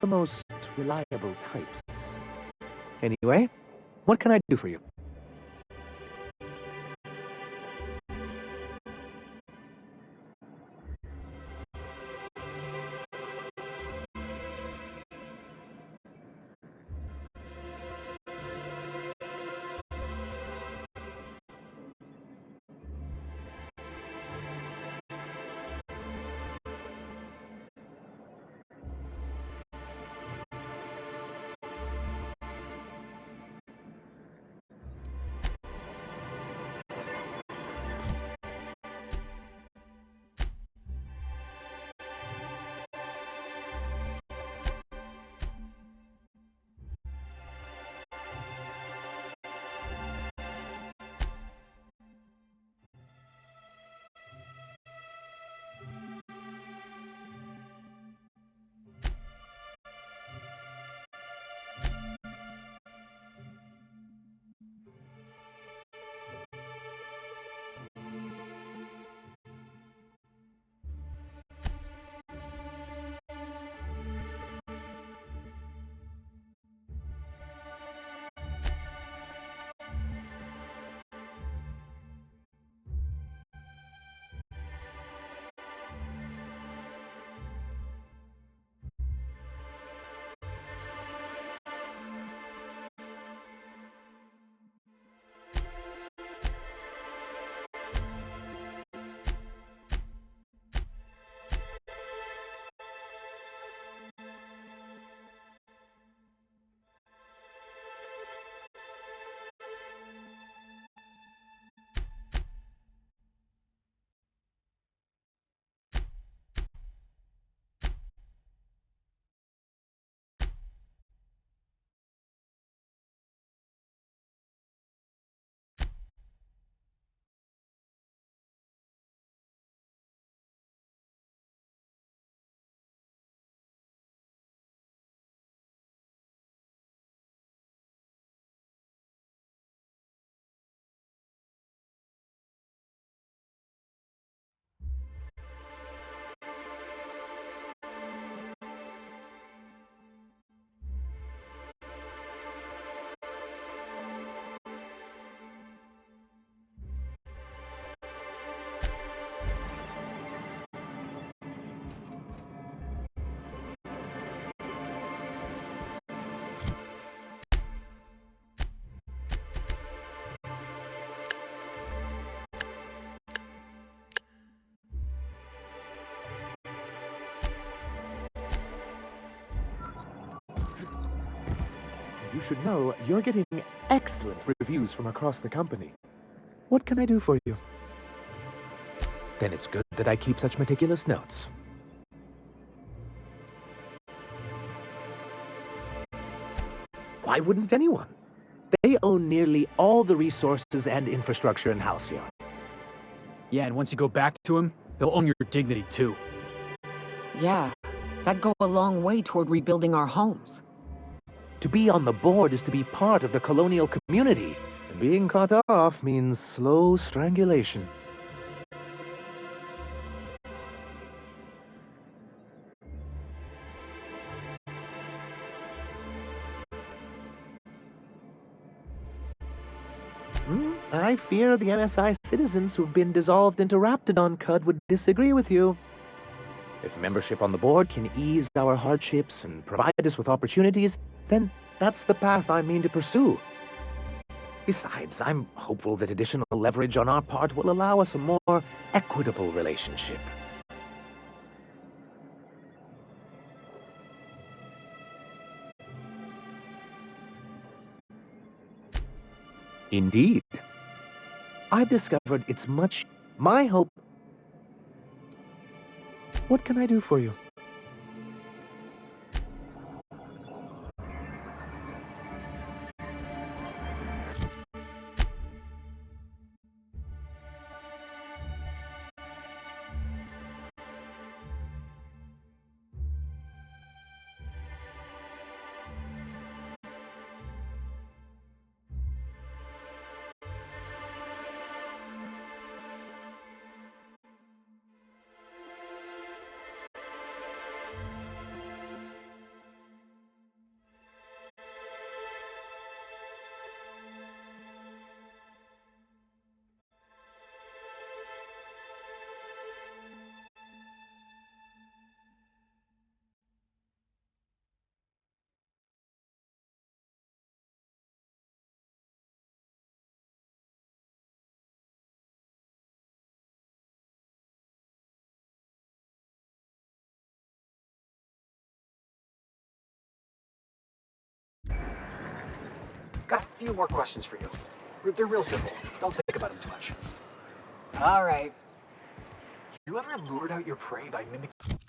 the most reliable types. Anyway, what can I do for you? You should know you're getting excellent reviews from across the company. What can I do for you? Then it's good that I keep such meticulous notes. Why wouldn't anyone? They own nearly all the resources and infrastructure in Halcyon. Yeah, and once you go back to him, they'll own your dignity too. Yeah, that'd go a long way toward rebuilding our homes. To be on the board is to be part of the colonial community, and being cut off means slow strangulation. I fear the MSI citizens who've been dissolved into Raptidon Cud would disagree with you. If membership on the board can ease our hardships and provide us with opportunities, then that's the path I mean to pursue. Besides, I'm hopeful that additional leverage on our part will allow us a more equitable relationship. Indeed. I've discovered it's much my hope. What can I do for you? got a few more questions for you. They're real simple. Don't think about them too much. All right. You ever lured out your prey by mimicking?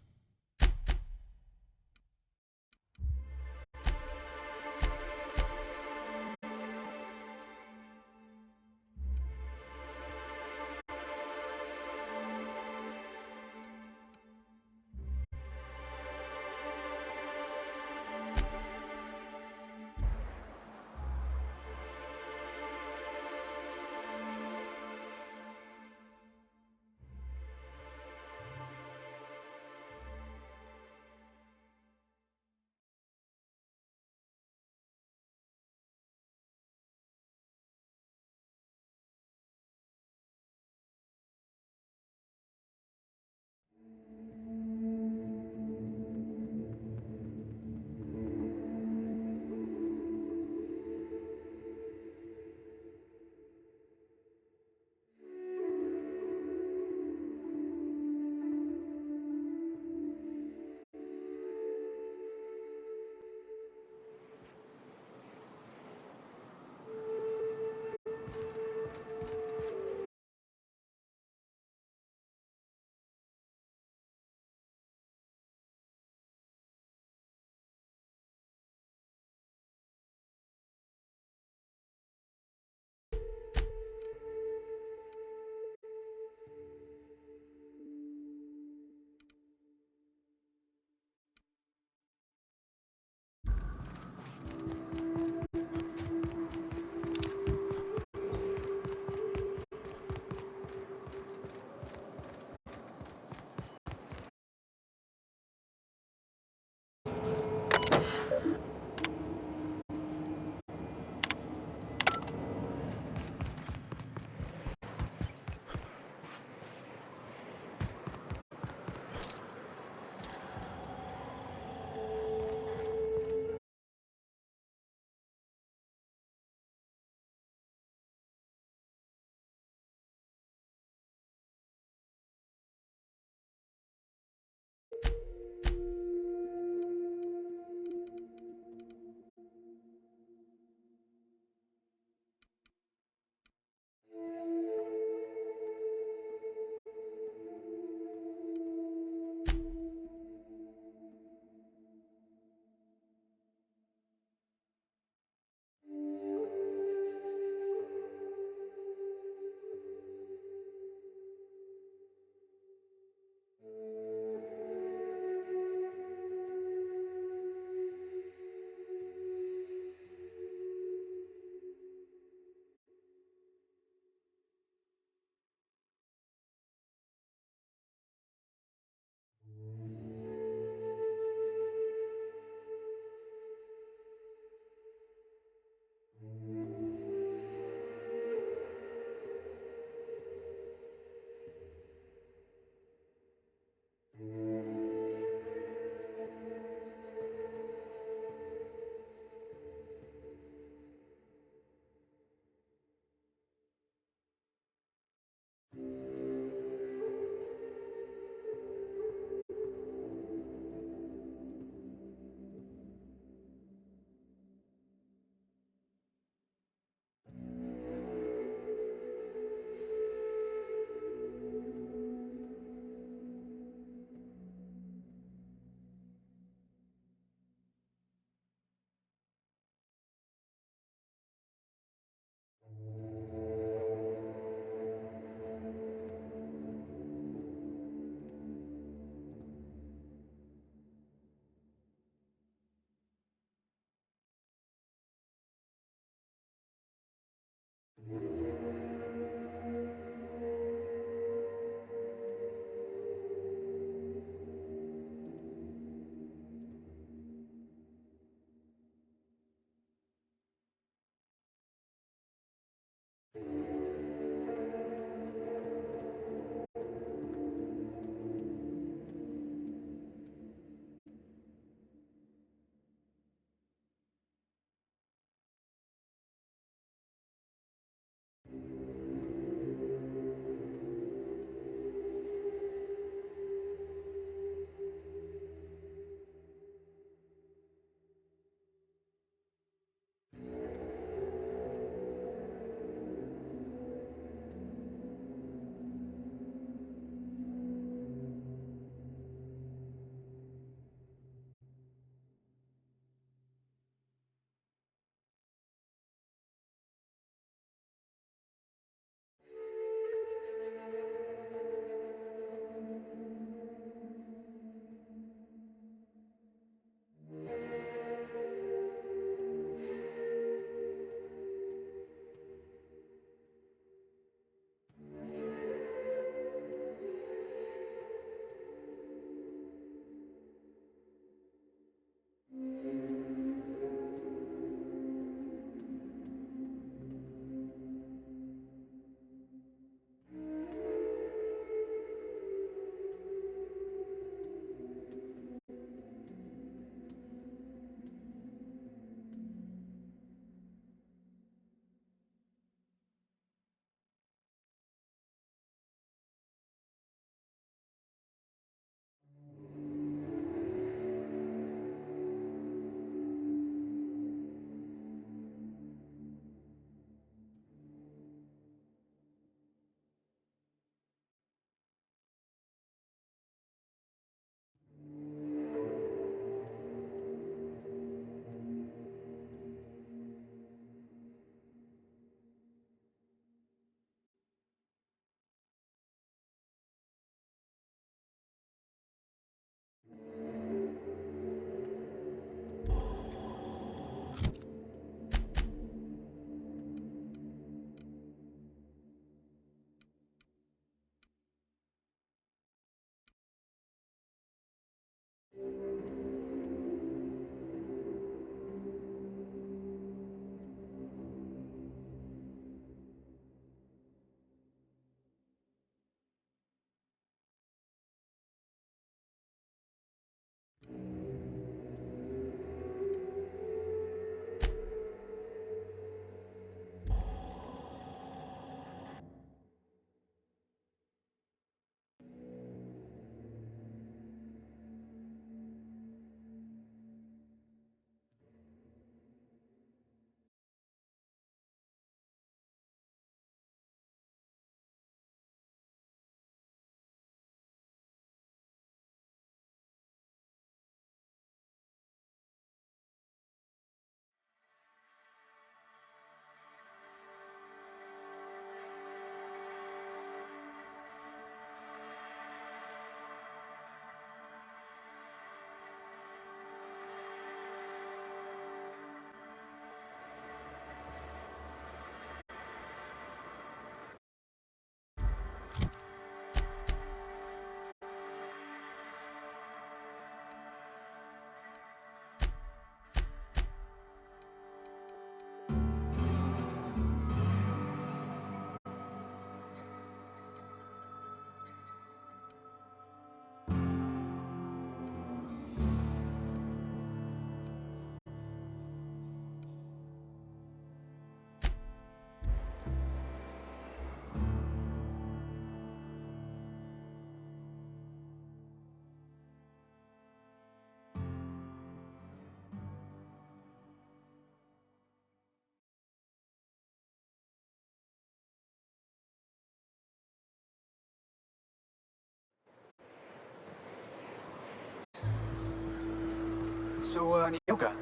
So, Nyoka,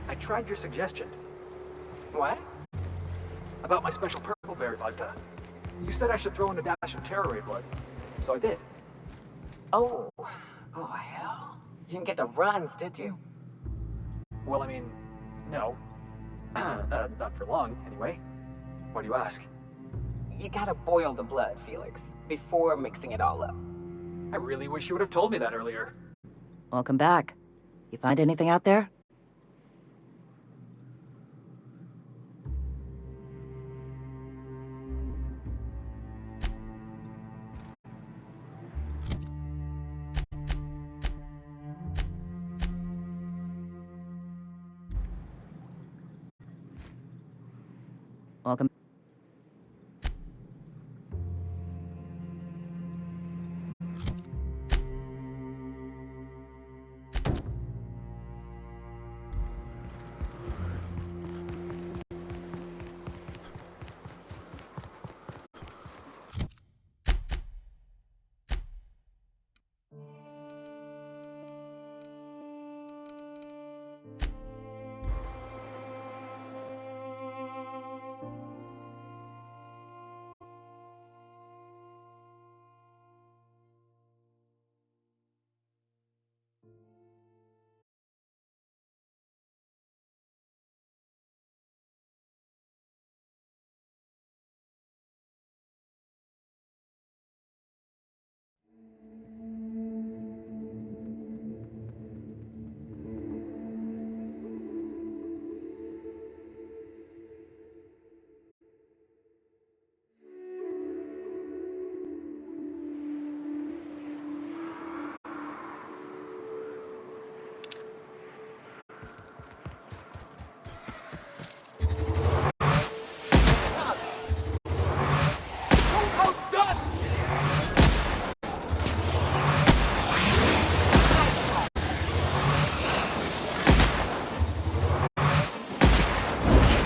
I tried your suggestion What? about my special purple berry vodka. You said I should throw in a dash of Terra Ray blood, so I did. Oh. Oh, hell. You didn't get the runs, did you? Well, I mean, no. Not for long, anyway. Why do you ask? You gotta boil the blood, Felix, before mixing it all up. I really wish you would have told me that earlier. Welcome back. You find anything out there? Welcome.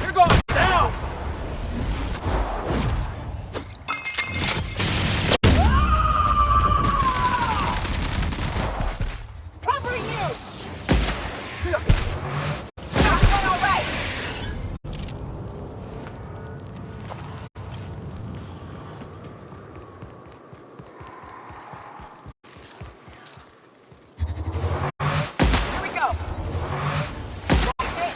You're going down! Covering you! Not doing all right! Here we go! Okay.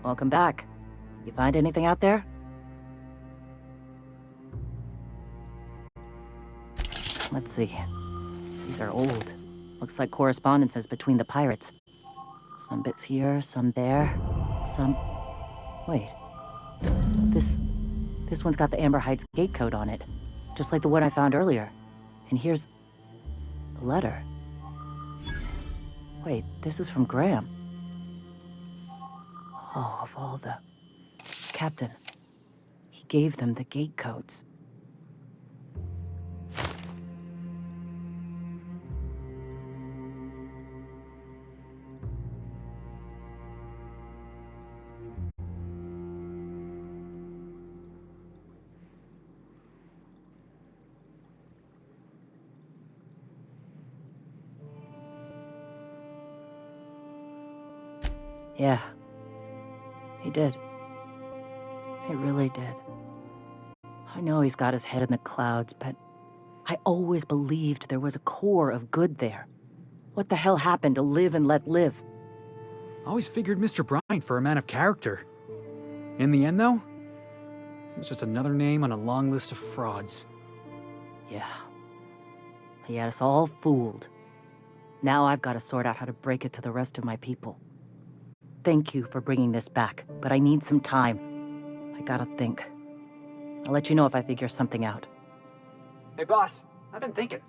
Welcome back. You find anything out there? Let's see. These are old. Looks like correspondences between the pirates. Some bits here, some there, some... Wait. This one's got the Amber Heights gate code on it. Just like the one I found earlier. And here's... the letter. Wait, this is from Graham. Oh, of all the... Captain. He gave them the gate codes. Yeah. He did. He really did. I know he's got his head in the clouds, but I always believed there was a core of good there. What the hell happened to live and let live? I always figured Mr. Bryant for a man of character. In the end, though, he was just another name on a long list of frauds. Yeah. He had us all fooled. Now I've got to sort out how to break it to the rest of my people. Thank you for bringing this back, but I need some time. I gotta think. I'll let you know if I figure something out. Hey, boss, I've been thinking.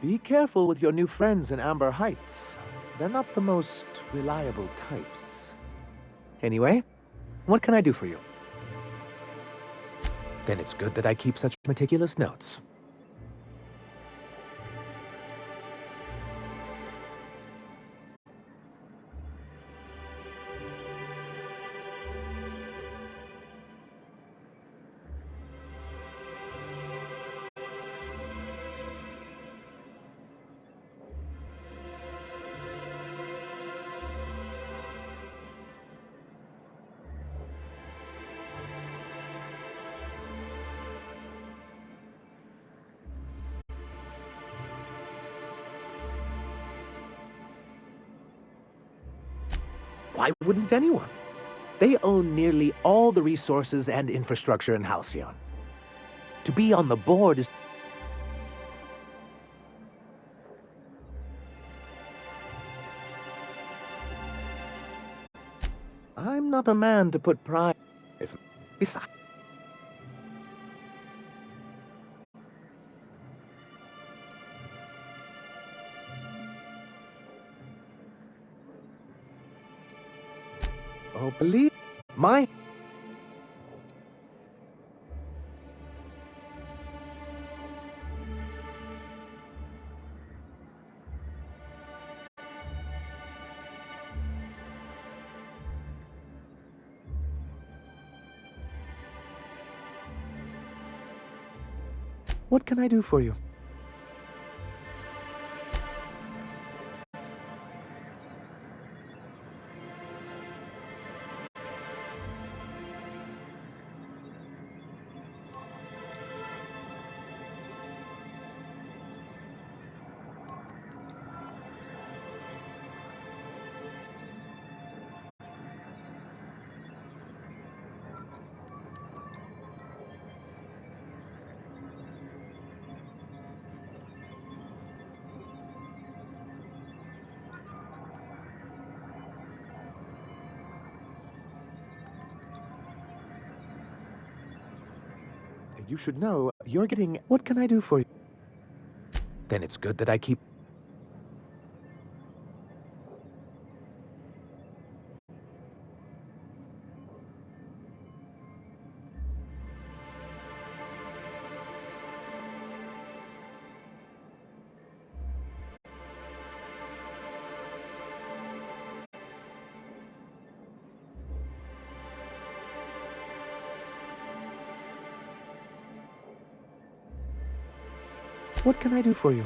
Be careful with your new friends in Amber Heights. They're not the most reliable types. Anyway, what can I do for you? Then it's good that I keep such meticulous notes. Why wouldn't anyone? They own nearly all the resources and infrastructure in Halcyon. To be on the board is... I'm not a man to put pride. If besides, oh, believe my. What can I do for you? You should know you're getting. What can I do for you? Then it's good that I keep. What can I do for you?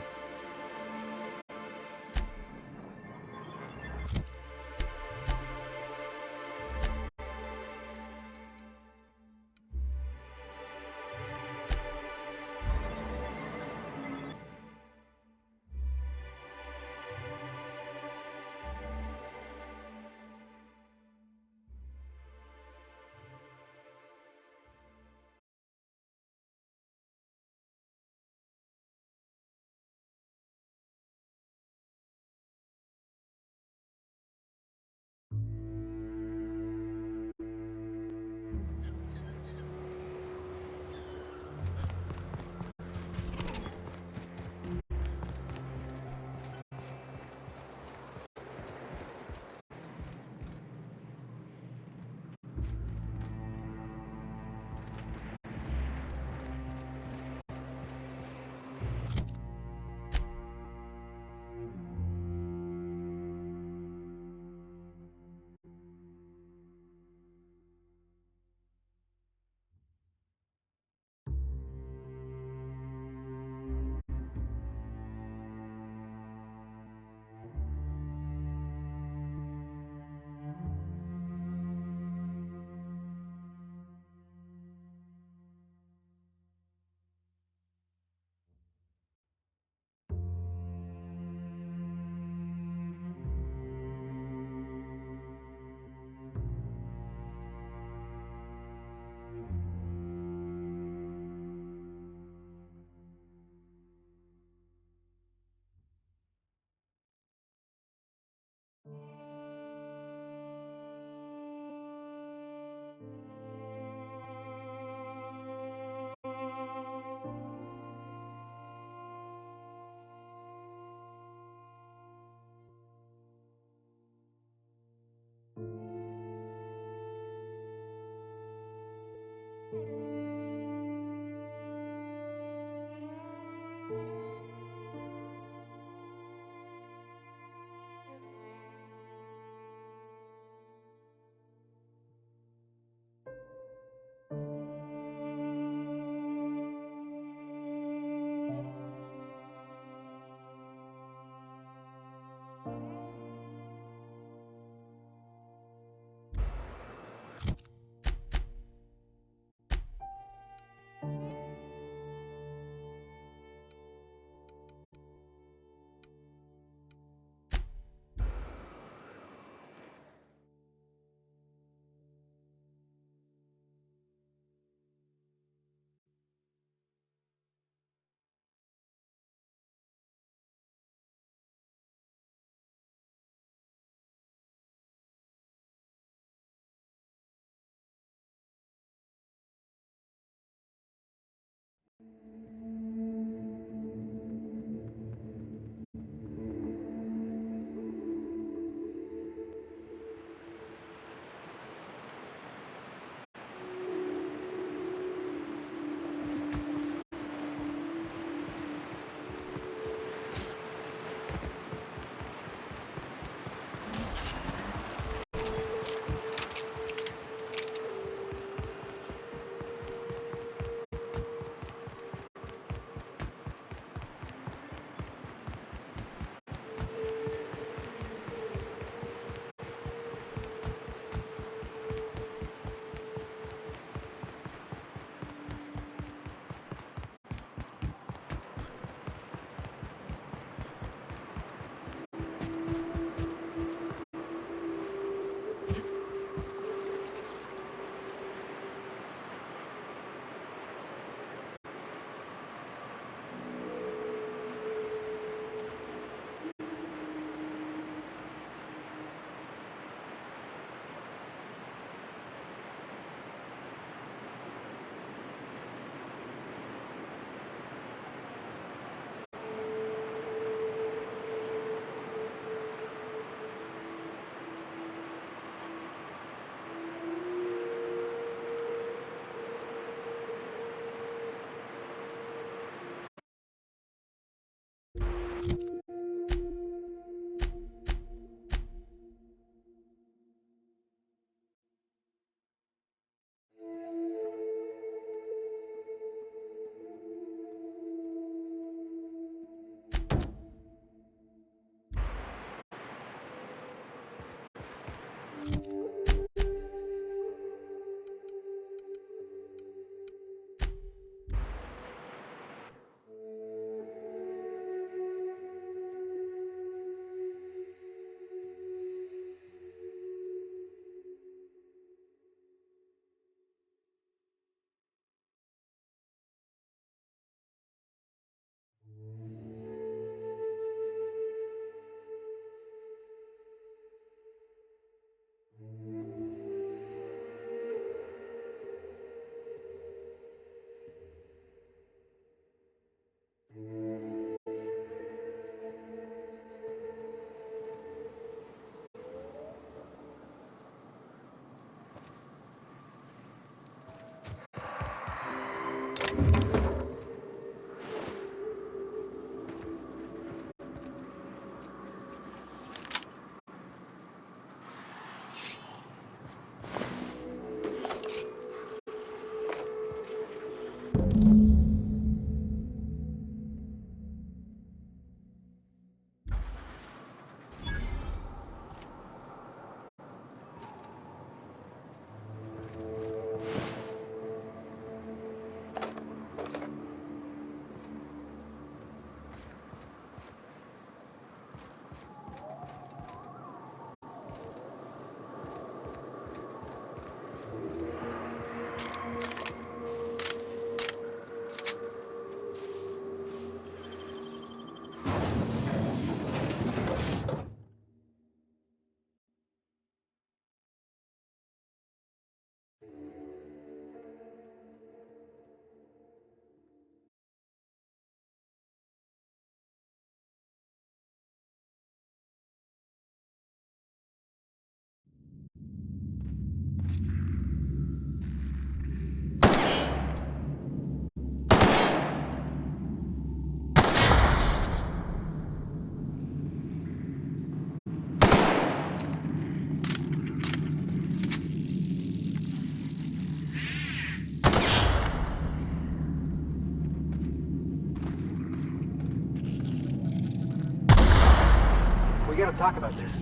We gotta talk about this.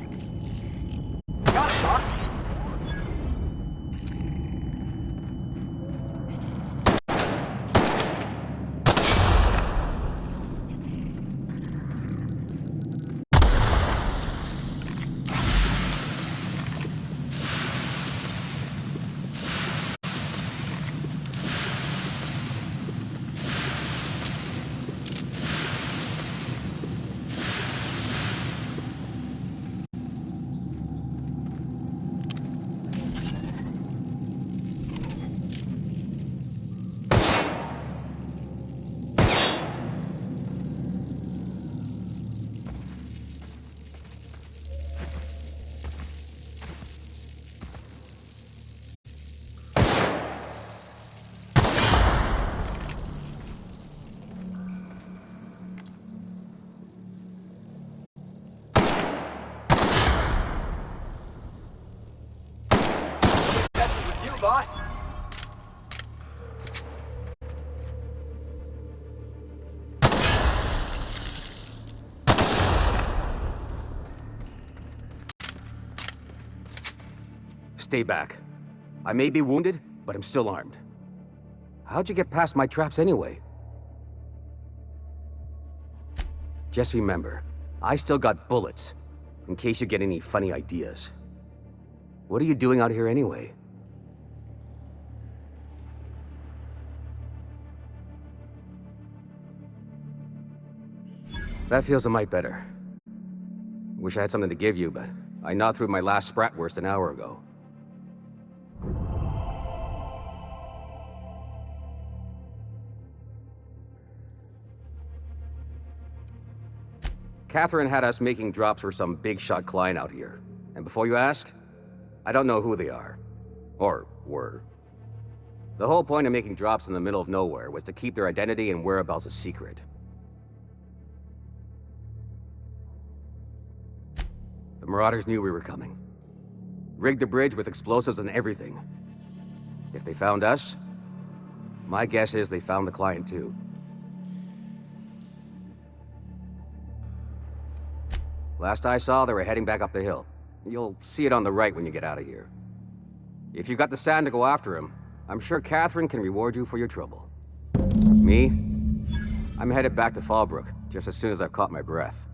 Gotta talk. Stay back. I may be wounded, but I'm still armed. How'd you get past my traps anyway? Just remember, I still got bullets, in case you get any funny ideas. What are you doing out here anyway? That feels a mite better. Wish I had something to give you, but I gnawed through my last Spratwurst an hour ago. Catherine had us making drops for some big-shot client out here. And before you ask, I don't know who they are. Or were. The whole point of making drops in the middle of nowhere was to keep their identity and whereabouts a secret. The Marauders knew we were coming. Rigged the bridge with explosives and everything. If they found us, my guess is they found the client too. Last I saw, they were heading back up the hill. You'll see it on the right when you get out of here. If you've got the sand to go after him, I'm sure Catherine can reward you for your trouble. Me? I'm headed back to Fallbrook, just as soon as I've caught my breath.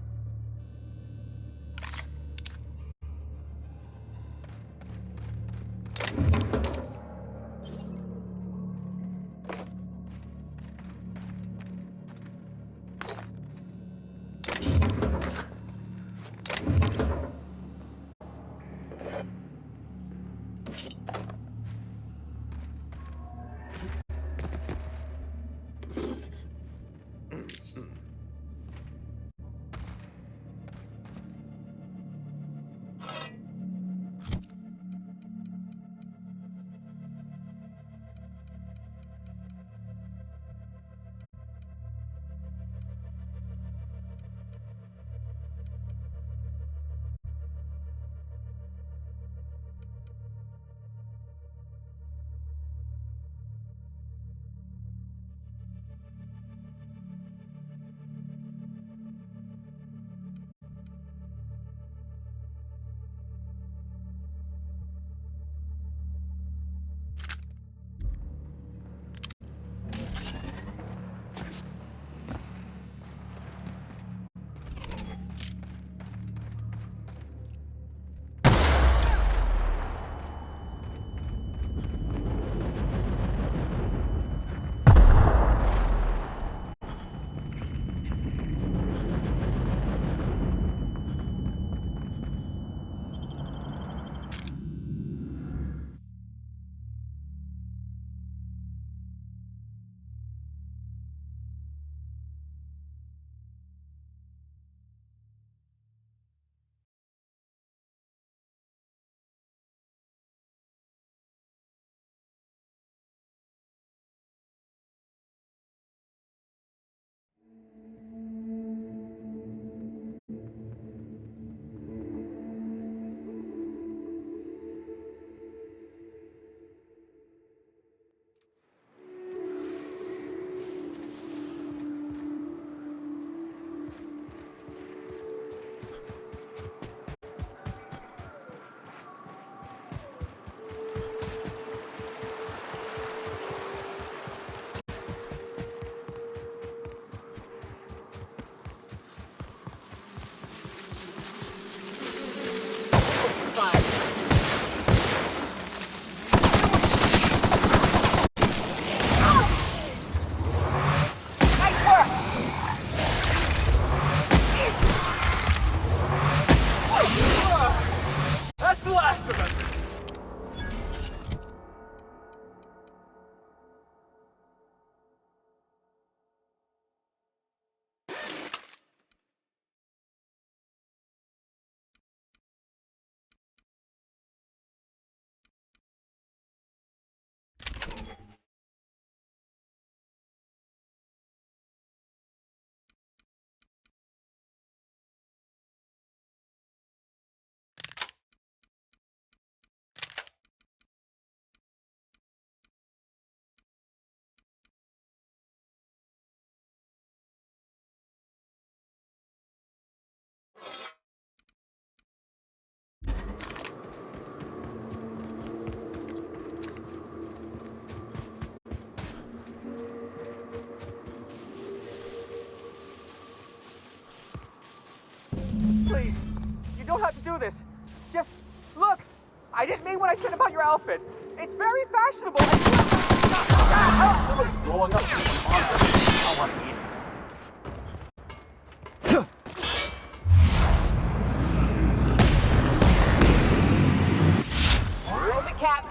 Please, you don't have to do this. Just look. I didn't mean what I said about your outfit. It's very fashionable. Somebody's blowing up. I don't want to eat. Roll the cap.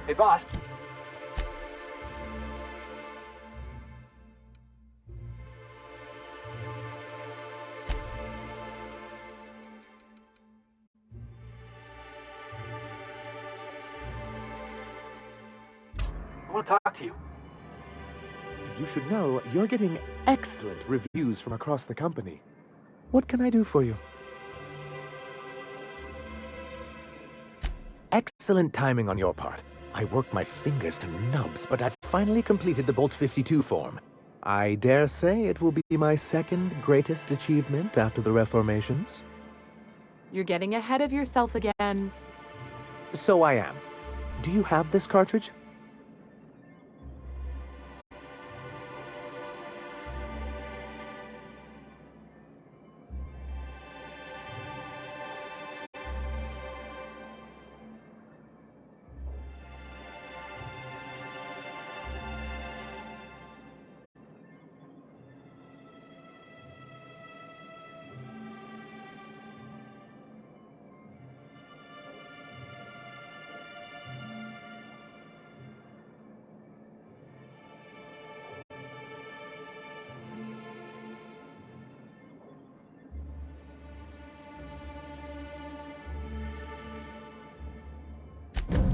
Hey, boss. I want to talk to you. You should know you're getting excellent reviews from across the company. What can I do for you? Excellent timing on your part. I worked my fingers to nubs, but I've finally completed the Bolt 52 form. I dare say it will be my second greatest achievement after the Reformations. You're getting ahead of yourself again. So I am. Do you have this cartridge?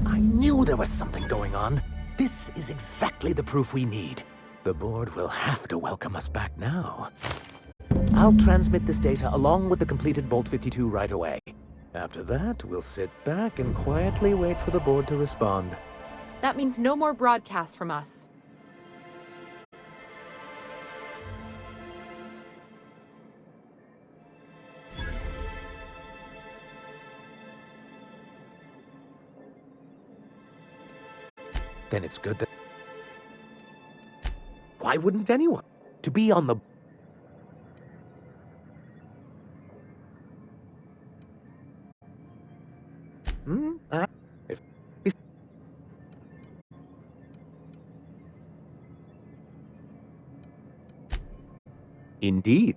I knew there was something going on. This is exactly the proof we need. The board will have to welcome us back now. I'll transmit this data along with the completed Bolt 52 right away. After that, we'll sit back and quietly wait for the board to respond. That means no more broadcasts from us. Then it's good that... Why wouldn't anyone? To be on the... If... Indeed.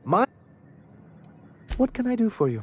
My... What can I do for you?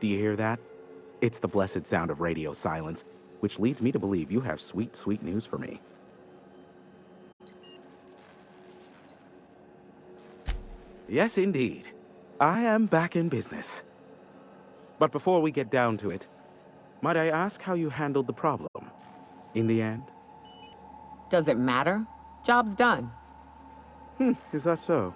Do you hear that? It's the blessed sound of radio silence, which leads me to believe you have sweet, sweet news for me. Yes, indeed. I am back in business. But before we get down to it, might I ask how you handled the problem in the end? Does it matter? Job's done. Is that so?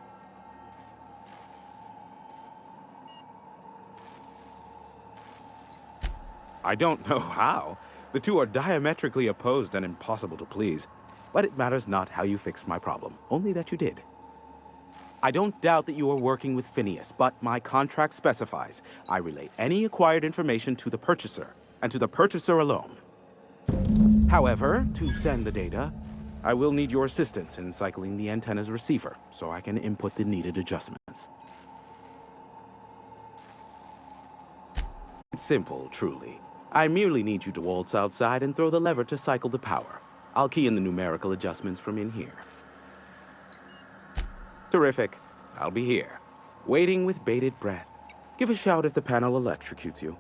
I don't know how. The two are diametrically opposed and impossible to please. But it matters not how you fixed my problem, only that you did. I don't doubt that you are working with Phineas, but my contract specifies I relay any acquired information to the purchaser, and to the purchaser alone. However, to send the data, I will need your assistance in cycling the antenna's receiver, so I can input the needed adjustments. It's simple, truly. I merely need you to waltz outside and throw the lever to cycle the power. I'll key in the numerical adjustments from in here. Terrific. I'll be here, waiting with bated breath. Give a shout if the panel electrocutes you.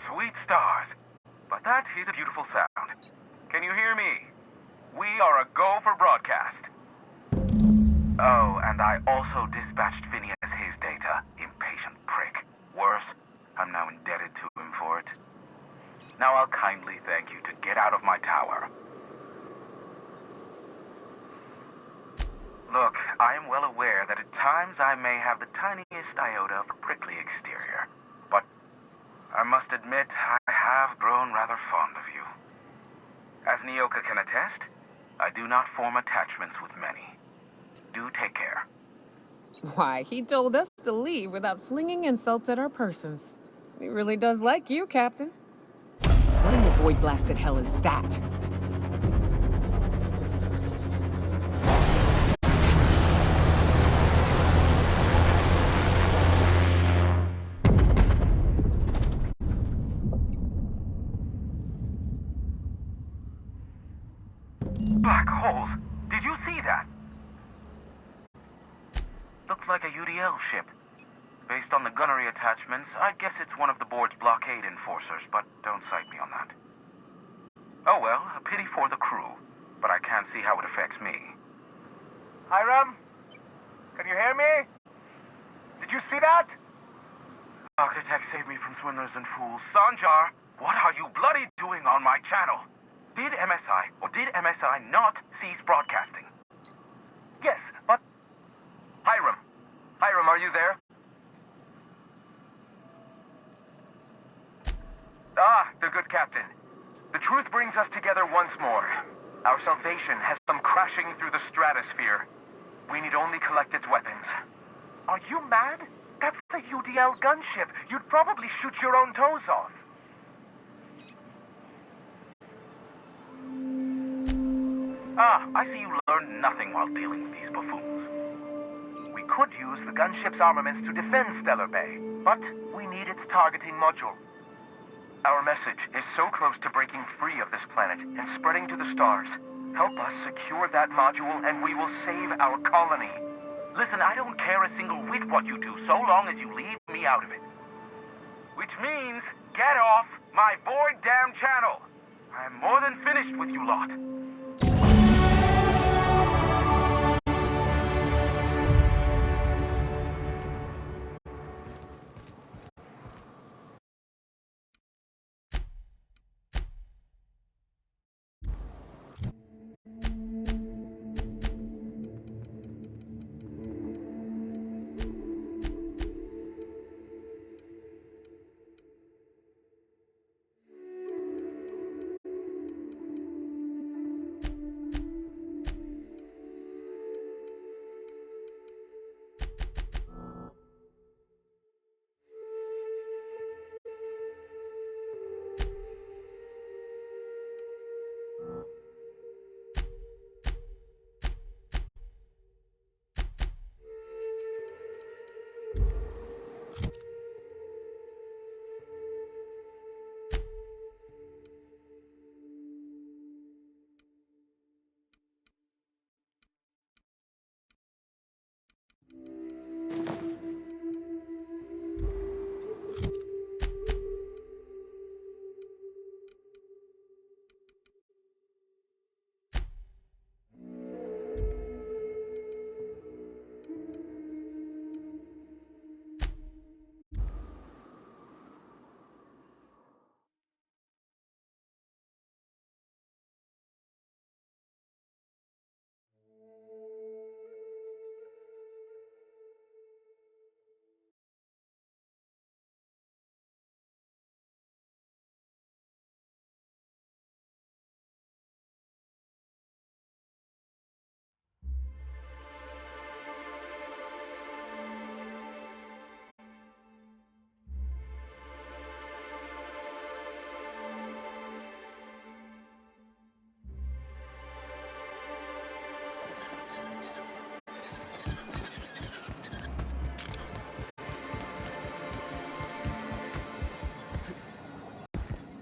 sweet stars. But that is a beautiful sound. Can you hear me? We are a go for broadcast. Oh, and I also dispatched Phineas his data. Impatient prick. Worse, I'm now indebted to him for it. Now I'll kindly thank you to get out of my tower. Look, I am well aware that at times I may have the tiniest iota of a prickly exterior. But I must admit, I have grown rather fond of you. As Nyoka can attest, I do not form attachments with many. Do take care. Why, he told us to leave without flinging insults at our persons. He really does like you, Captain. What in the void-blasted hell is that? Black holes. Did you see that? Looked like a UDL ship. Based on the gunnery attachments, I guess it's one of the board's blockade enforcers, but don't cite me on that. Oh well, a pity for the crew, but I can't see how it affects me. Hiram? Can you hear me? Did you see that? Architect saved me from swindlers and fools. Sanjar, what are you bloody doing on my channel? Did MSI, or did MSI not cease broadcasting? Yes, but... Hiram. Hiram, are you there? Ah, the good captain. The truth brings us together once more. Our salvation has come crashing through the stratosphere. We need only collect its weapons. Are you mad? That's a UDL gunship. You'd probably shoot your own toes off. Ah, I see you learned nothing while dealing with these buffoons. We could use the gunship's armaments to defend Stellar Bay, but we need its targeting module. Our message is so close to breaking free of this planet and spreading to the stars. Help us secure that module and we will save our colony. Listen, I don't care a single whit what you do, so long as you leave me out of it. Which means, get off my bored damn channel. I'm more than finished with you lot.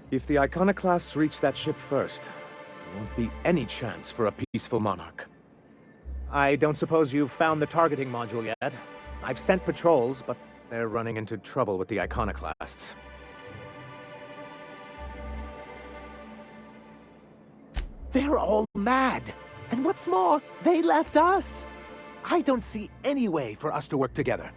If the Iconoclasts reach that ship first, there won't be any chance for a peaceful monarch. I don't suppose you've found the targeting module yet. I've sent patrols, but they're running into trouble with the Iconoclasts. They're all mad. And what's more, they left us. I don't see any way for us to work together.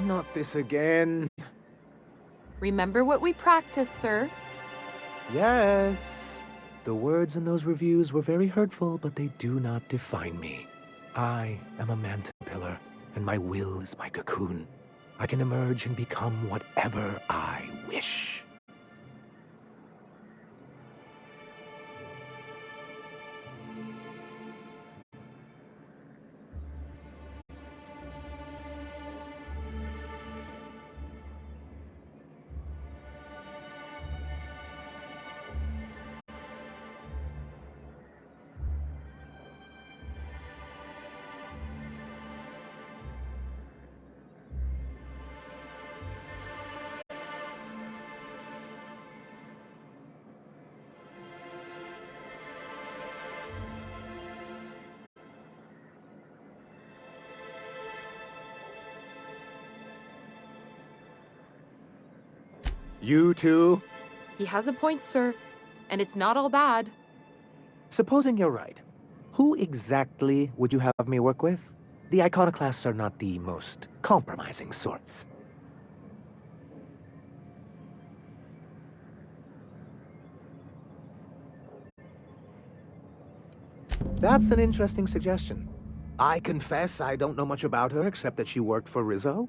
Not this again. Remember what we practiced, sir. Yes. The words in those reviews were very hurtful, but they do not define me. I am a mantis pillar, and my will is my cocoon. I can emerge and become whatever I wish. You too? He has a point, sir. And it's not all bad. Supposing you're right, who exactly would you have me work with? The iconoclasts are not the most compromising sorts. That's an interesting suggestion. I confess I don't know much about her except that she worked for Rizzo.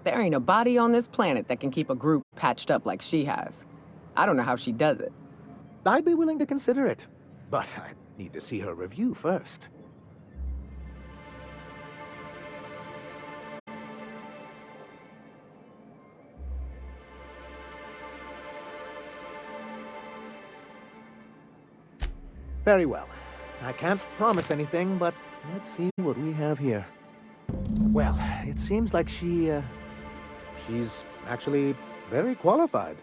There ain't a body on this planet that can keep a group patched up like she has. I don't know how she does it. I'd be willing to consider it, but I need to see her review first. Very well. I can't promise anything, but let's see what we have here. Well, it seems like she's actually very qualified.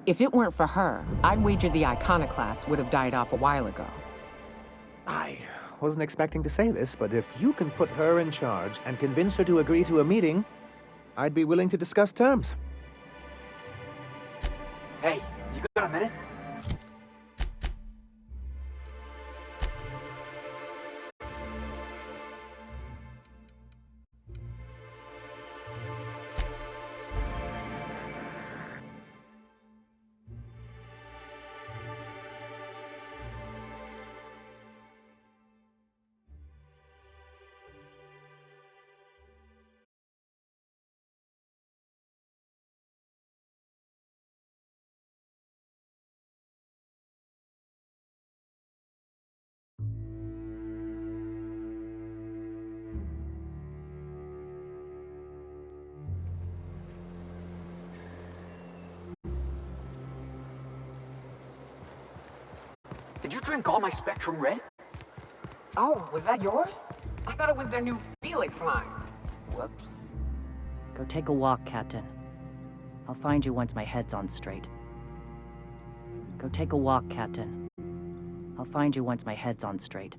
If it weren't for her, I'd wager the iconoclast would have died off a while ago. I wasn't expecting to say this, but if you can put her in charge and convince her to agree to a meeting, I'd be willing to discuss terms. Hey, you got a minute? Did you drink all my Spectrum Red? Oh, was that yours? I thought it was their new Felix line. Whoops. Go take a walk, Captain. I'll find you once my head's on straight. Go take a walk, Captain. I'll find you once my head's on straight.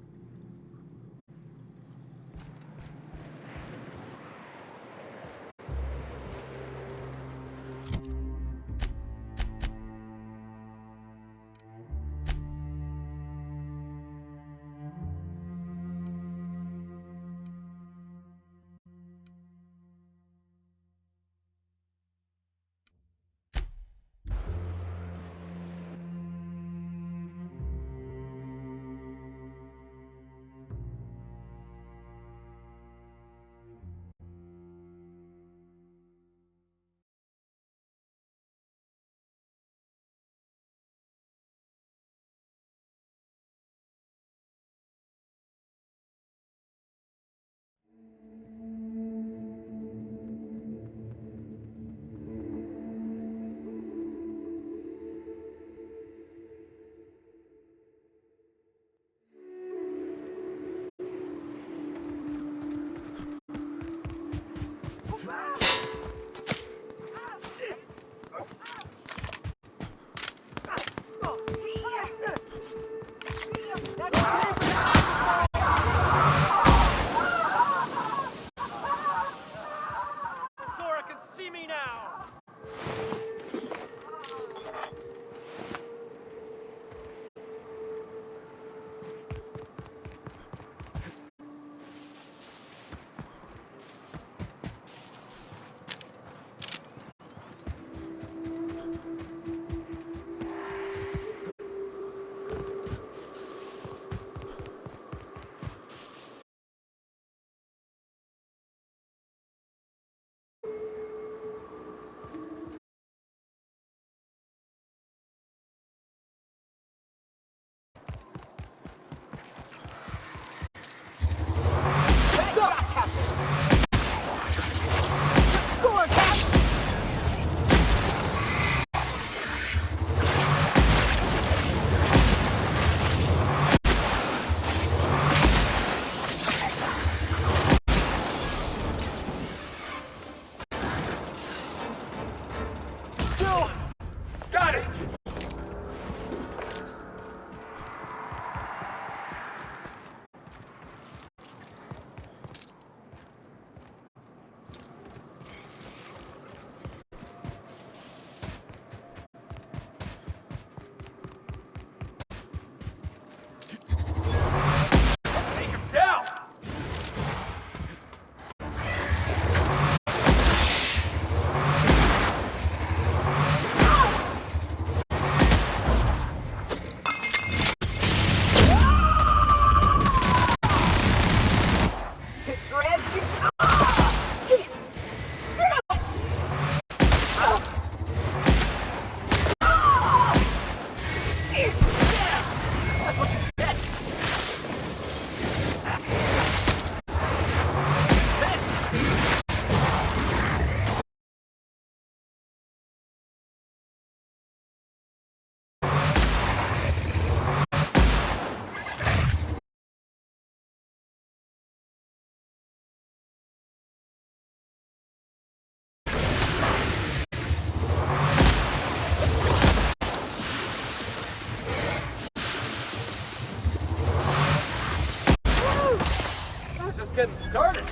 just getting started.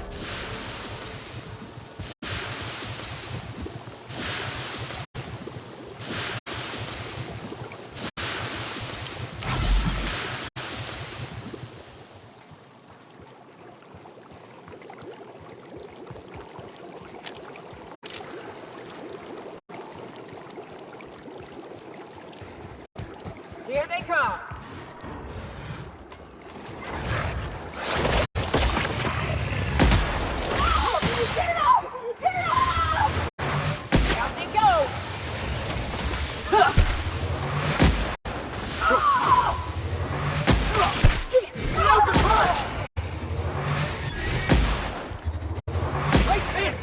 Here they come. Out they go. Like this!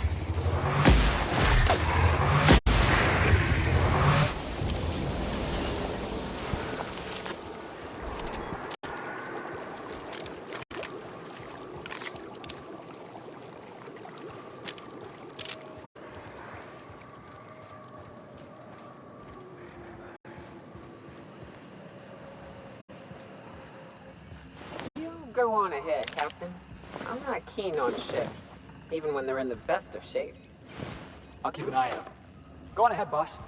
You go on ahead, Captain. I'm not keen on ships, even when they're in the best of shape. I'll keep an eye out. Go on ahead, boss.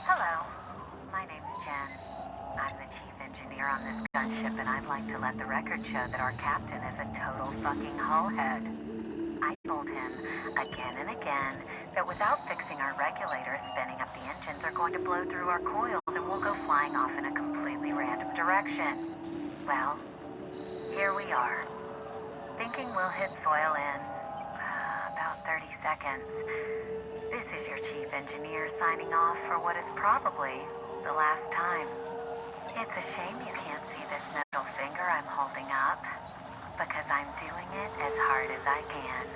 Hello, my name's Jen. I'm the chief engineer on this gunship, and I'd like to let the record show that our captain is a total fucking hullhead. I told him again and again that without fixing our regulators, spinning up the engines are going to blow through our coils and we'll go flying off in a completely random direction. Well, here we are. Thinking we'll hit soil in about 30 seconds. This is your chief engineer signing off for what is probably the last time. It's a shame you can't see this middle finger I'm holding up, because I'm doing it as hard as I can.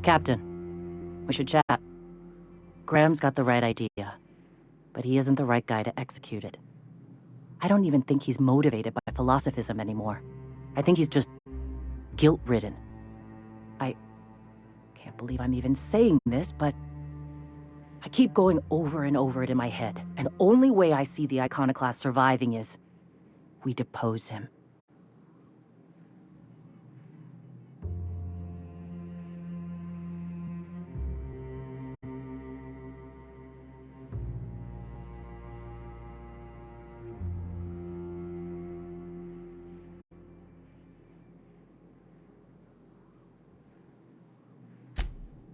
Captain, we should chat. Graham's got the right idea, but he isn't the right guy to execute it. I don't even think he's motivated by philosophism anymore. I think he's just guilt-ridden. I can't believe I'm even saying this, but I keep going over and over it in my head, and the only way I see the Iconoclast surviving is we depose him.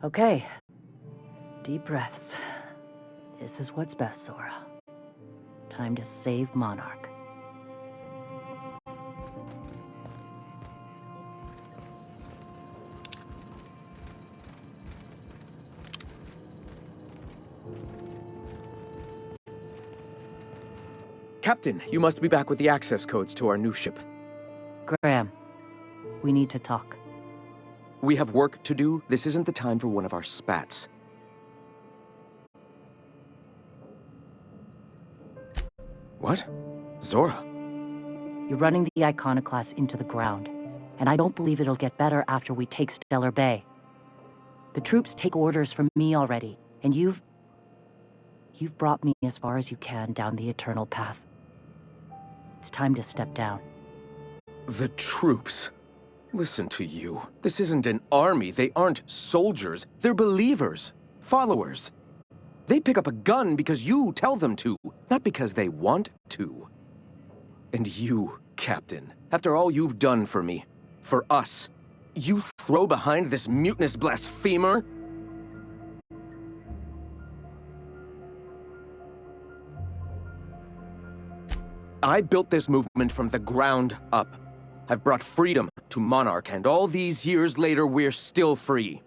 Okay. Deep breaths. This is what's best, Sora. Time to save Monarch. Captain, you must be back with the access codes to our new ship. Graham, we need to talk. We have work to do. This isn't the time for one of our spats. What? Zora? You're running the Iconoclast into the ground, and I don't believe it'll get better after we take Stellar Bay. The troops take orders from me already, and you've brought me as far as you can down the Eternal Path. It's time to step down. The troops? Listen to you. This isn't an army. They aren't soldiers. They're believers. Followers. They pick up a gun because you tell them to, not because they want to. And you, Captain, after all you've done for me, for us, you throw behind this mutinous blasphemer? I built this movement from the ground up. I've brought freedom to Monarch, and all these years later, we're still free.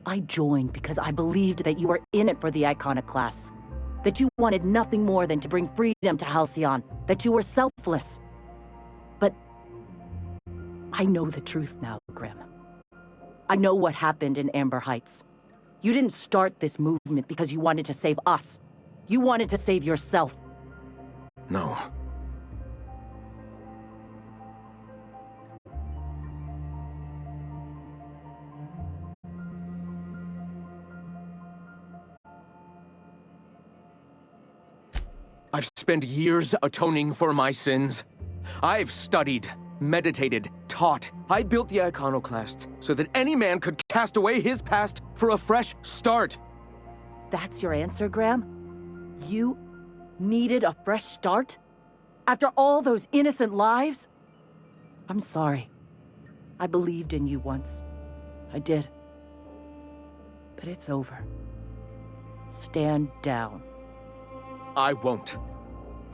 I joined because I believed that you were in it for the Iconoclasts. That you wanted nothing more than to bring freedom to Halcyon. That you were selfless. But I know the truth now, Grim. I know what happened in Amber Heights. You didn't start this movement because you wanted to save us. You wanted to save yourself. No. I've spent years atoning for my sins. I've studied, meditated, taught. I built the Iconoclasts so that any man could cast away his past for a fresh start. That's your answer, Graham? You needed a fresh start? After all those innocent lives? I'm sorry. I believed in you once. I did. But it's over. Stand down. I won't.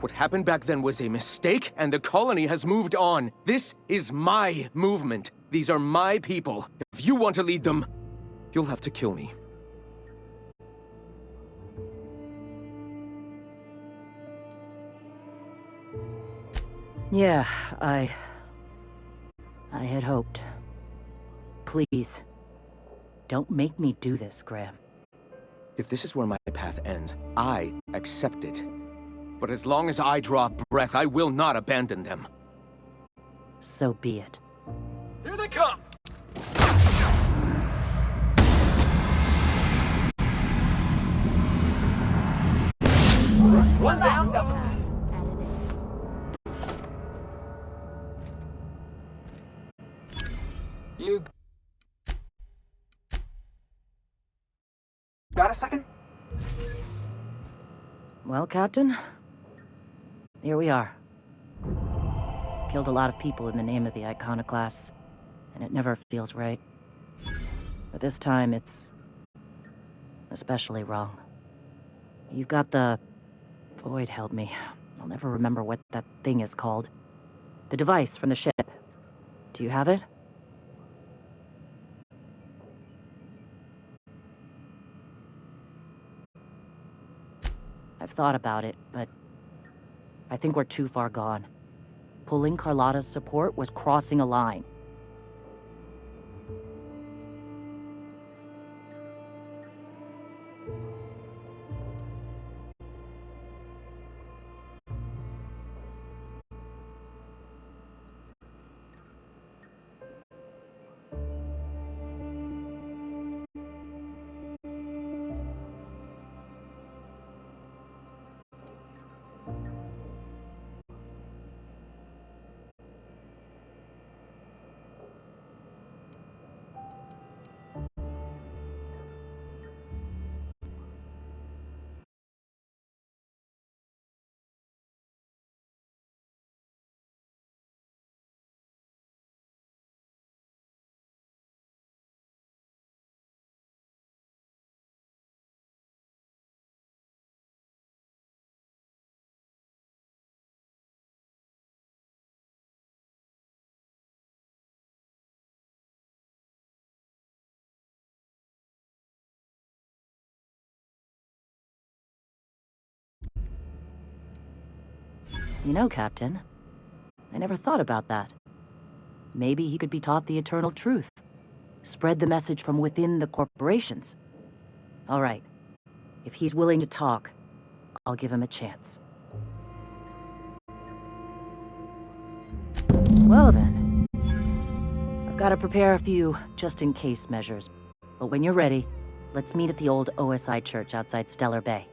What happened back then was a mistake, and the colony has moved on. This is my movement. These are my people. If you want to lead them, you'll have to kill me. Yeah, I had hoped. Please, don't make me do this, Graham. If this is where my path ends, I accept it. But as long as I draw breath, I will not abandon them. So be it. Here they come! One down. You got a second? Well, Captain, here we are. Killed a lot of people in the name of the Iconoclasts, and it never feels right. But this time, it's especially wrong. You've got the... Void help me. I'll never remember what that thing is called. The device from the ship. Do you have it? I've thought about it, but I think we're too far gone. Pulling Carlotta's support was crossing a line. You know, Captain, I never thought about that. Maybe he could be taught the eternal truth. Spread the message from within the corporations. All right. If he's willing to talk, I'll give him a chance. Well then. I've got to prepare a few just-in-case measures. But when you're ready, let's meet at the old OSI church outside Stellar Bay.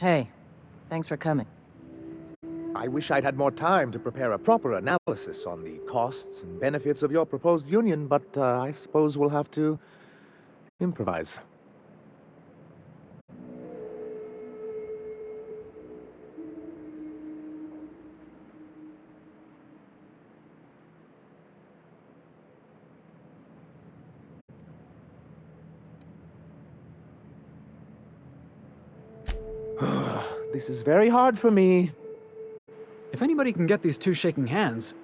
Hey, thanks for coming. I wish I'd had more time to prepare a proper analysis on the costs and benefits of your proposed union, but I suppose we'll have to improvise. This is very hard for me. If anybody can get these two shaking hands,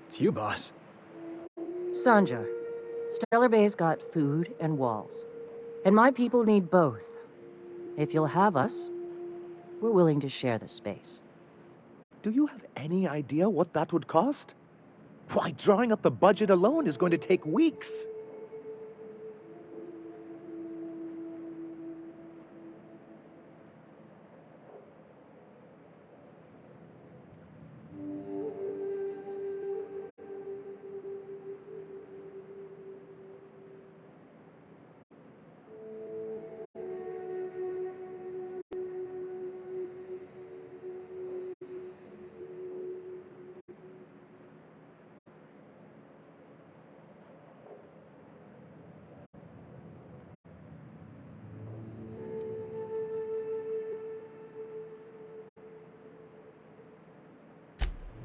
it's you, boss. Sanja, Stellar Bay's got food and walls. And my people need both. If you'll have us, we're willing to share the space. Do you have any idea what that would cost? Why, drawing up the budget alone is going to take weeks.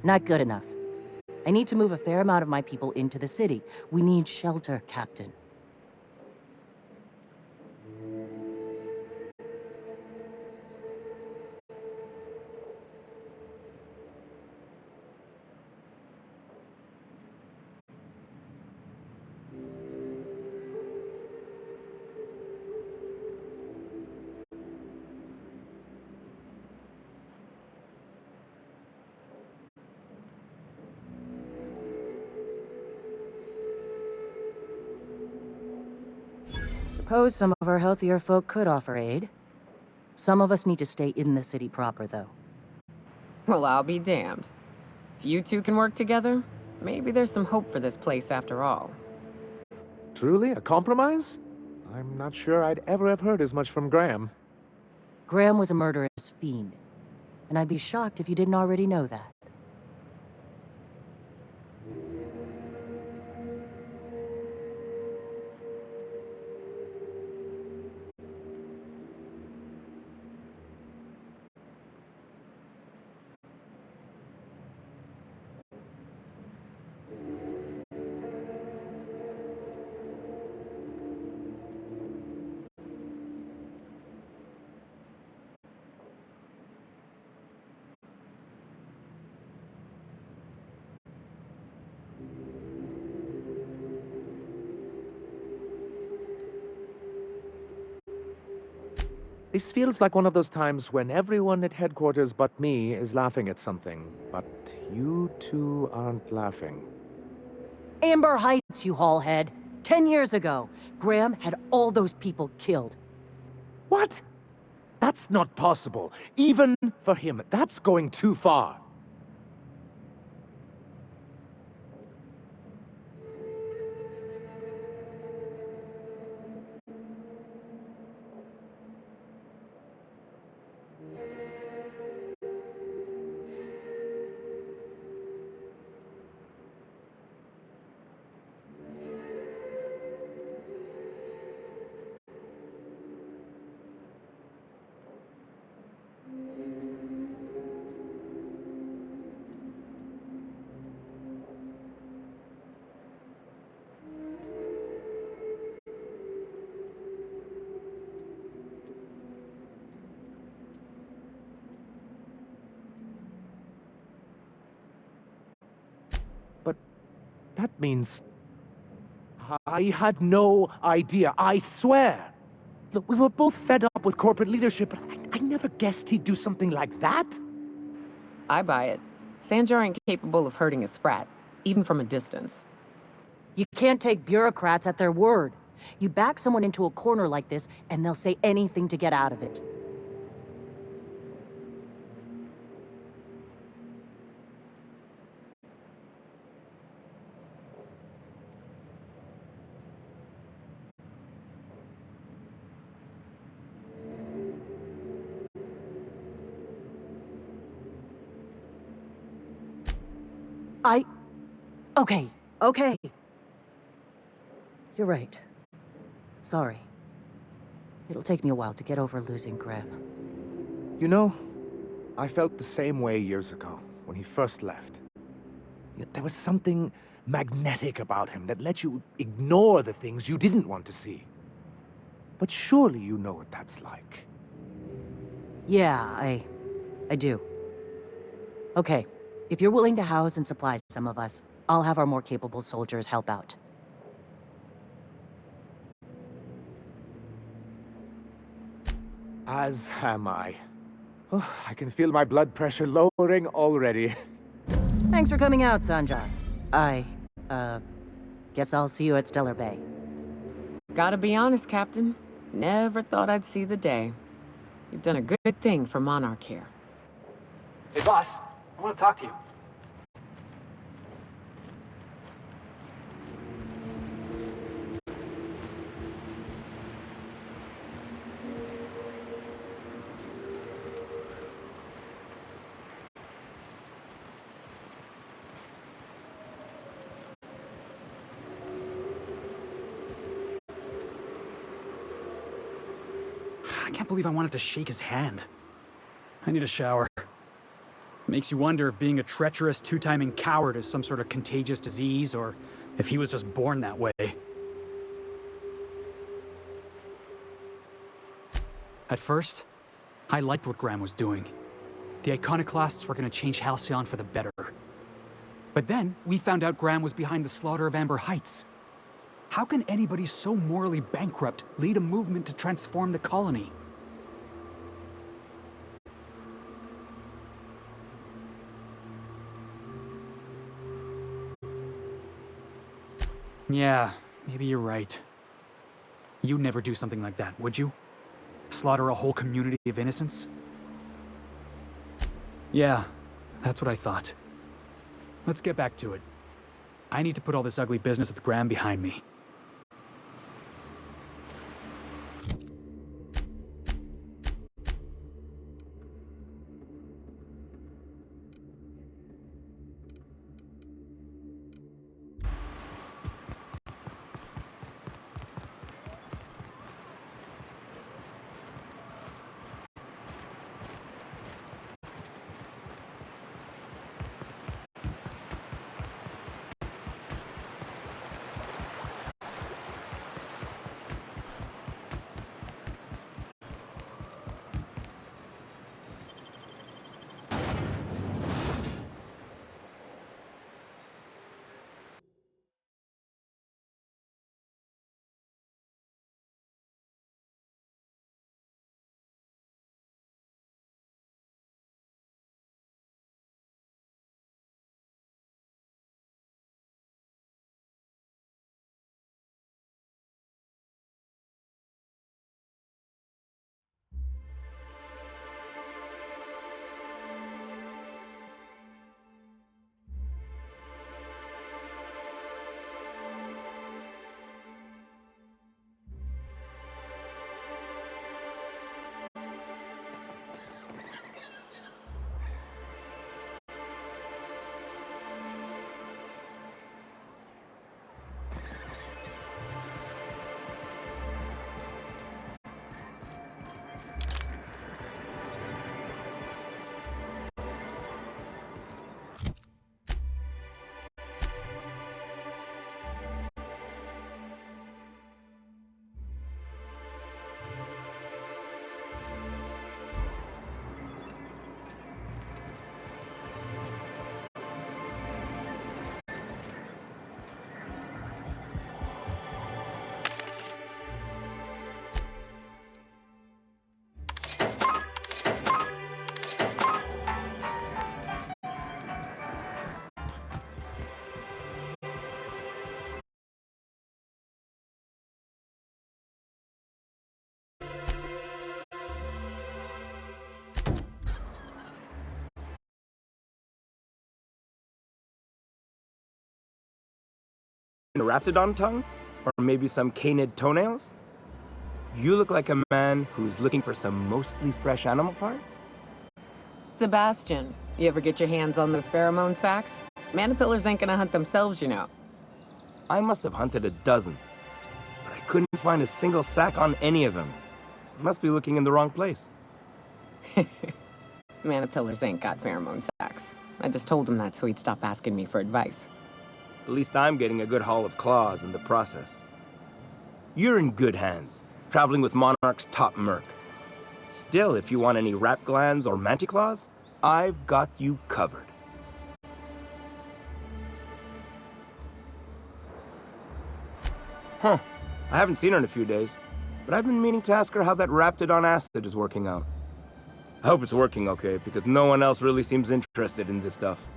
Not good enough. I need to move a fair amount of my people into the city. We need shelter, Captain. Suppose some of our healthier folk could offer aid. Some of us need to stay in the city proper, though. Well, I'll be damned. If you two can work together, maybe there's some hope for this place after all. Truly, a compromise? I'm not sure I'd ever have heard as much from Graham. Graham was a murderous fiend, and I'd be shocked if you didn't already know that. This feels like one of those times when everyone at headquarters but me is laughing at something, but you two aren't laughing. Amber Heights, you haulhead. 10 years ago, Graham had all those people killed. What? That's not possible. Even for him, that's going too far. That means... I had no idea, I swear! Look, we were both fed up with corporate leadership, but I never guessed he'd do something like that. I buy it. Sanjar ain't capable of hurting a sprat, even from a distance. You can't take bureaucrats at their word. You back someone into a corner like this, and they'll say anything to get out of it. Okay. You're right. Sorry. It'll take me a while to get over losing Graham. You know, I felt the same way years ago, when he first left. Yet there was something magnetic about him that let you ignore the things you didn't want to see. But surely you know what that's like. Yeah, I do. Okay, if you're willing to house and supply some of us, I'll have our more capable soldiers help out. As am I. Oh, I can feel my blood pressure lowering already. Thanks for coming out, Sanjay. Guess I'll see you at Stellar Bay. Gotta be honest, Captain. Never thought I'd see the day. You've done a good thing for Monarch here. Hey, boss. I want to talk to you. I can't believe I wanted to shake his hand. I need a shower. Makes you wonder if being a treacherous, two-timing coward is some sort of contagious disease, or if he was just born that way. At first, I liked what Graham was doing. The Iconoclasts were going to change Halcyon for the better. But then, we found out Graham was behind the slaughter of Amber Heights. How can anybody so morally bankrupt lead a movement to transform the colony? Yeah, maybe you're right. You'd never do something like that, would you? Slaughter a whole community of innocents? Yeah, that's what I thought. Let's get back to it. I need to put all this ugly business with Graham behind me. Raptidon tongue? Or maybe some canid toenails? You look like a man who's looking for some mostly fresh animal parts? Sebastian, you ever get your hands on those pheromone sacs? Manipillars ain't gonna hunt themselves, you know. I must have hunted a dozen, but I couldn't find a single sack on any of them. Must be looking in the wrong place. Manipillars ain't got pheromone sacs. I just told him that so he'd stop asking me for advice. At least I'm getting a good haul of claws in the process. You're in good hands, traveling with Monarch's top merc. Still, if you want any rat glands or manticlaws, I've got you covered. Huh. I haven't seen her in a few days, but I've been meaning to ask her how that Raptidon acid is working out. I hope it's working okay, because no one else really seems interested in this stuff.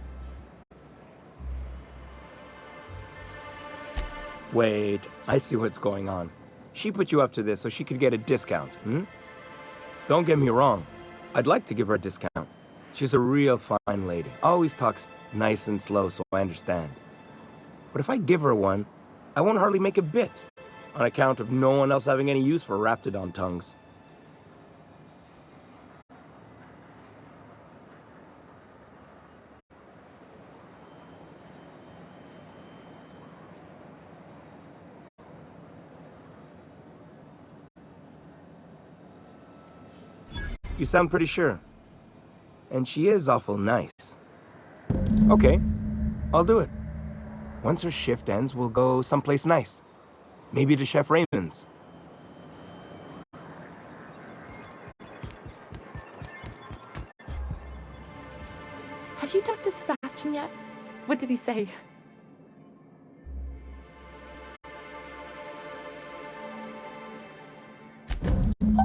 Wait, I see what's going on. She put you up to this so she could get a discount, hmm? Don't get me wrong. I'd like to give her a discount. She's a real fine lady. Always talks nice and slow, so I understand. But if I give her one, I won't hardly make a bit, on account of no one else having any use for Raptidon tongues. You sound pretty sure. And she is awful nice. Okay, I'll do it. Once her shift ends, we'll go someplace nice. Maybe to Chef Raymond's. Have you talked to Sebastian yet? What did he say?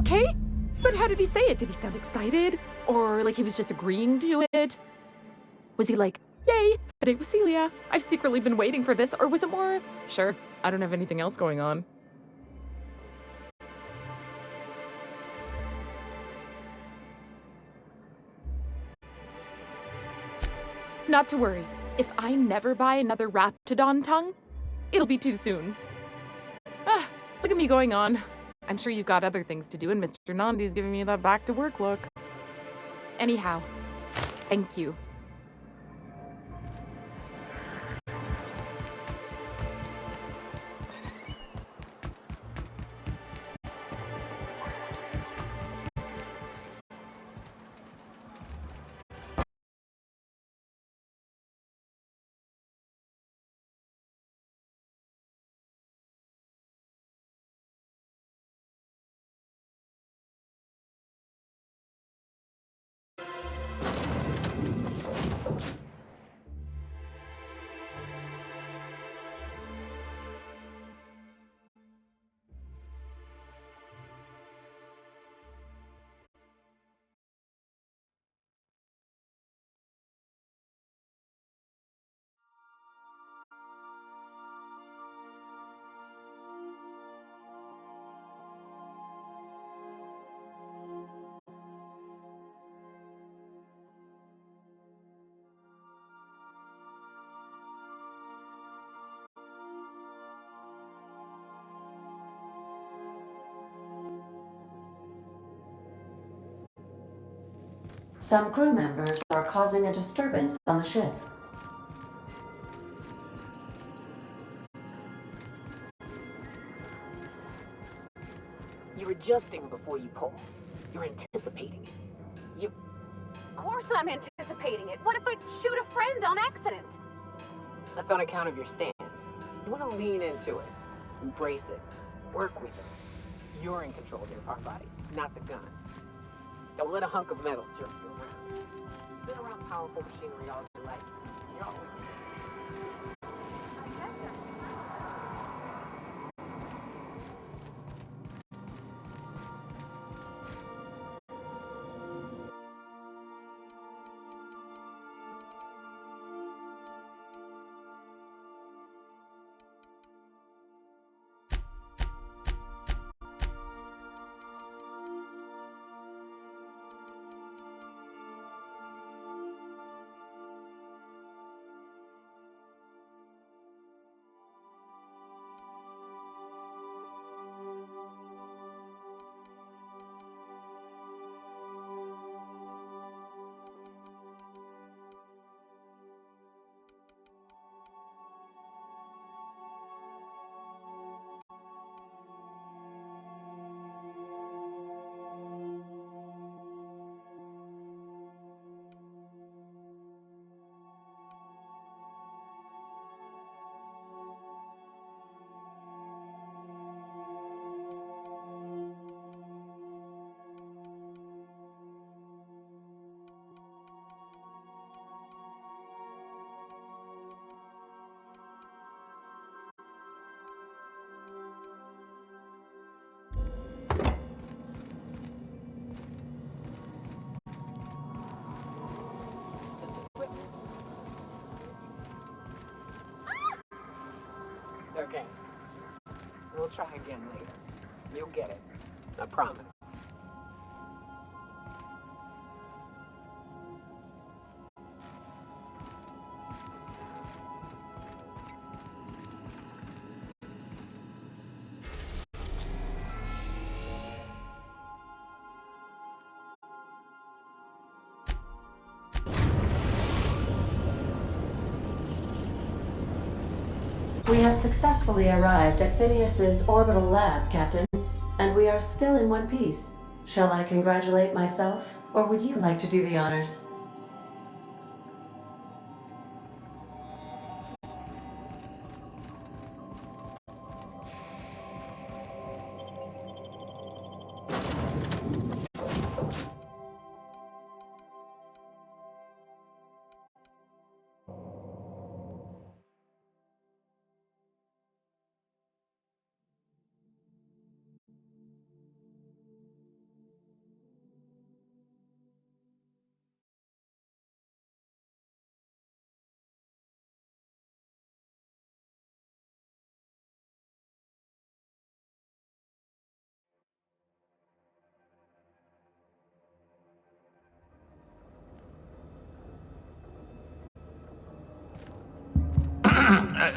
Okay, but how did he say it? Did he sound excited? Or like he was just agreeing to it? Was he like, yay, a date with Celia? I've secretly been waiting for this. Or was it more, sure, I don't have anything else going on? Not to worry. If I never buy another Raptidon tongue, it'll be too soon. Ah, look at me going on. I'm sure you've got other things to do, and Mr. Nandi's giving me that back-to-work look. Anyhow, thank you. Some crew members are causing a disturbance on the ship. You're adjusting before you pull. You're anticipating it. Of course I'm anticipating it. What if I shoot a friend on accident? That's on account of your stance. You want to lean into it. Embrace it. Work with it. You're in control of your hard body, not the gun. Don't let a hunk of metal jerk you around. You've been around powerful machinery all your life. You're always... working. We'll try again later. You'll get it. I promise. We have successfully arrived at Phineas's orbital lab, Captain, and we are still in one piece. Shall I congratulate myself, or would you like to do the honors?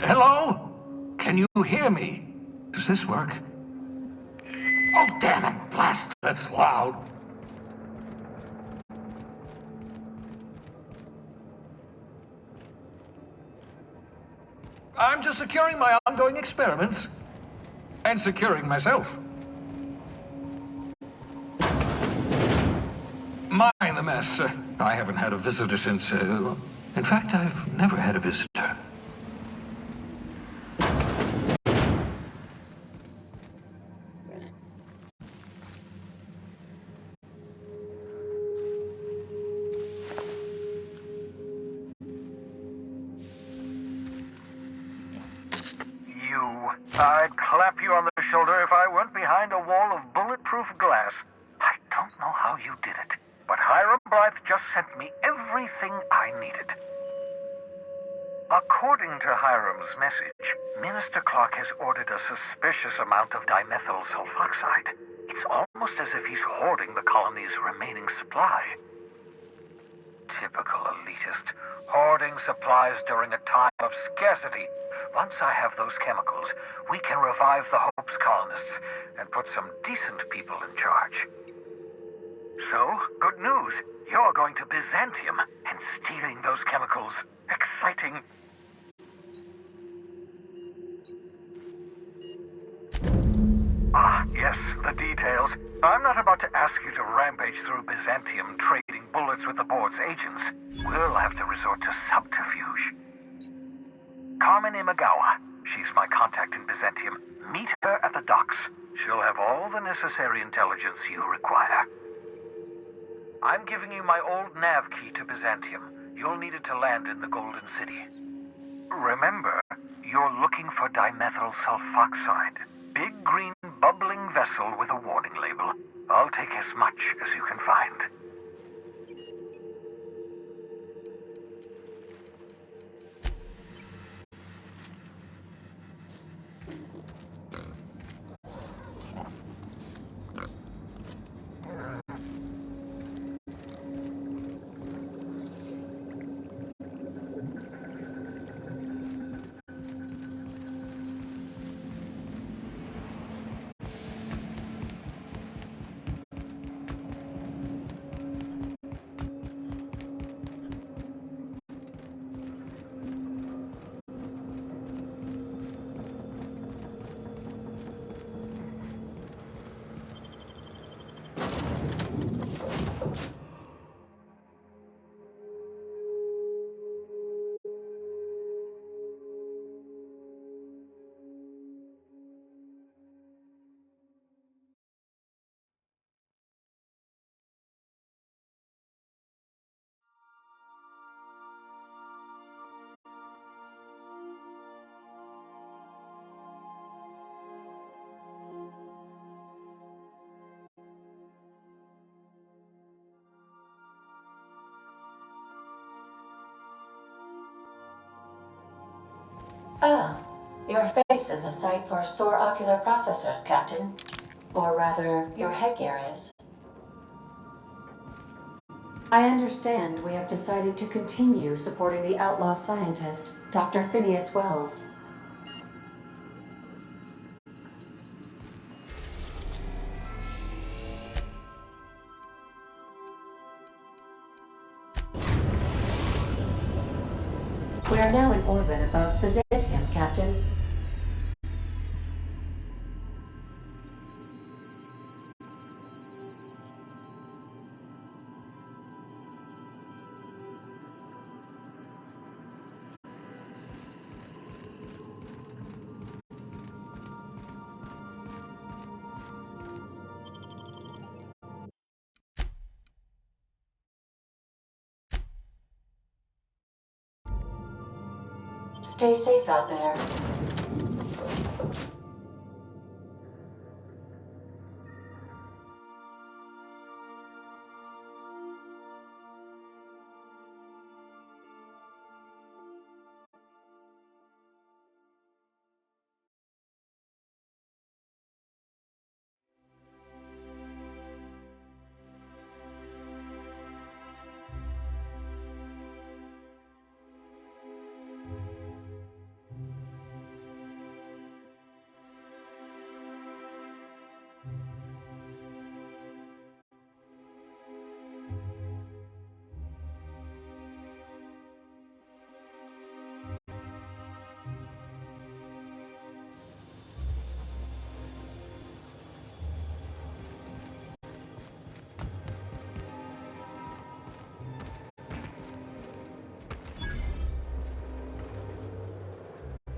Hello? Can you hear me? Does this work? Oh, damn it! Blast, that's loud. I'm just securing my ongoing experiments. And securing myself. Mind the mess. I haven't had a visitor since, in fact, I've never had a visitor. I'd clap you on the shoulder if I weren't behind a wall of bulletproof glass. I don't know how you did it, but Hiram Blythe just sent me everything I needed. According to Hiram's message, Minister Clark has ordered a suspicious amount of dimethyl sulfoxide. It's almost as if he's hoarding the colony's remaining supply. Typical elitist, hoarding supplies during a time of scarcity. Once I have those chemicals, we can revive the Hope's colonists and put some decent people in charge. So, good news. You're going to Byzantium and stealing those chemicals. Exciting. Ah, yes, the details. I'm not about to ask you to rampage through Byzantium trading bullets with the board's agents. We'll have to resort to subterfuge. Carmen Imagawa. She's my contact in Byzantium. Meet her at the docks. She'll have all the necessary intelligence you require. I'm giving you my old nav key to Byzantium. You'll need it to land in the Golden City. Remember, you're looking for dimethyl sulfoxide. Big green bubbling vessel with a warning label. I'll take as much as you can find. Ah, Your face is a sight for sore ocular processors, Captain. Or rather, your headgear is. I understand we have decided to continue supporting the outlaw scientist, Dr. Phineas Wells. We are now in orbit above Byzantium, Captain. Stay safe out there.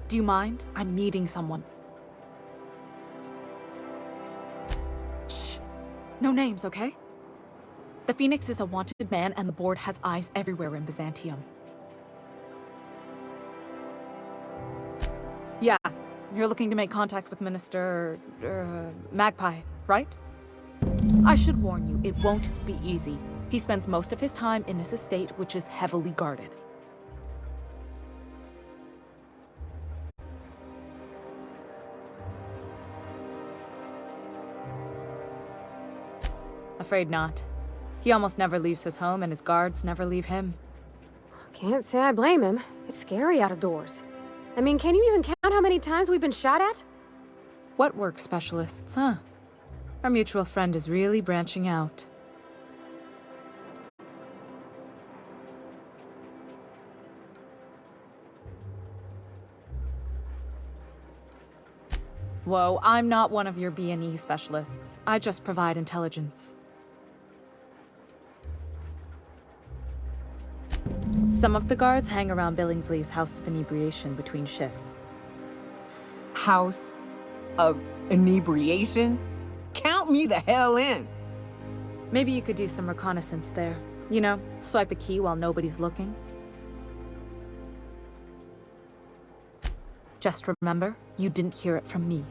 Do you mind? I'm meeting someone. Shh. No names, okay? The Phoenix is a wanted man, and the board has eyes everywhere in Byzantium. Yeah, you're looking to make contact with Minister... Magpie, right? I should warn you, it won't be easy. He spends most of his time in his estate, which is heavily guarded. Afraid not. He almost never leaves his home, and his guards never leave him. Can't say I blame him. It's scary out of doors. I mean, can you even count how many times we've been shot at? What work specialists, huh? Our mutual friend is really branching out. Whoa, I'm not one of your B&E specialists. I just provide intelligence. Some of the guards hang around Billingsley's House of Inebriation between shifts. House of Inebriation? Count me the hell in! Maybe you could do some reconnaissance there. You know, swipe a key while nobody's looking. Just remember, you didn't hear it from me.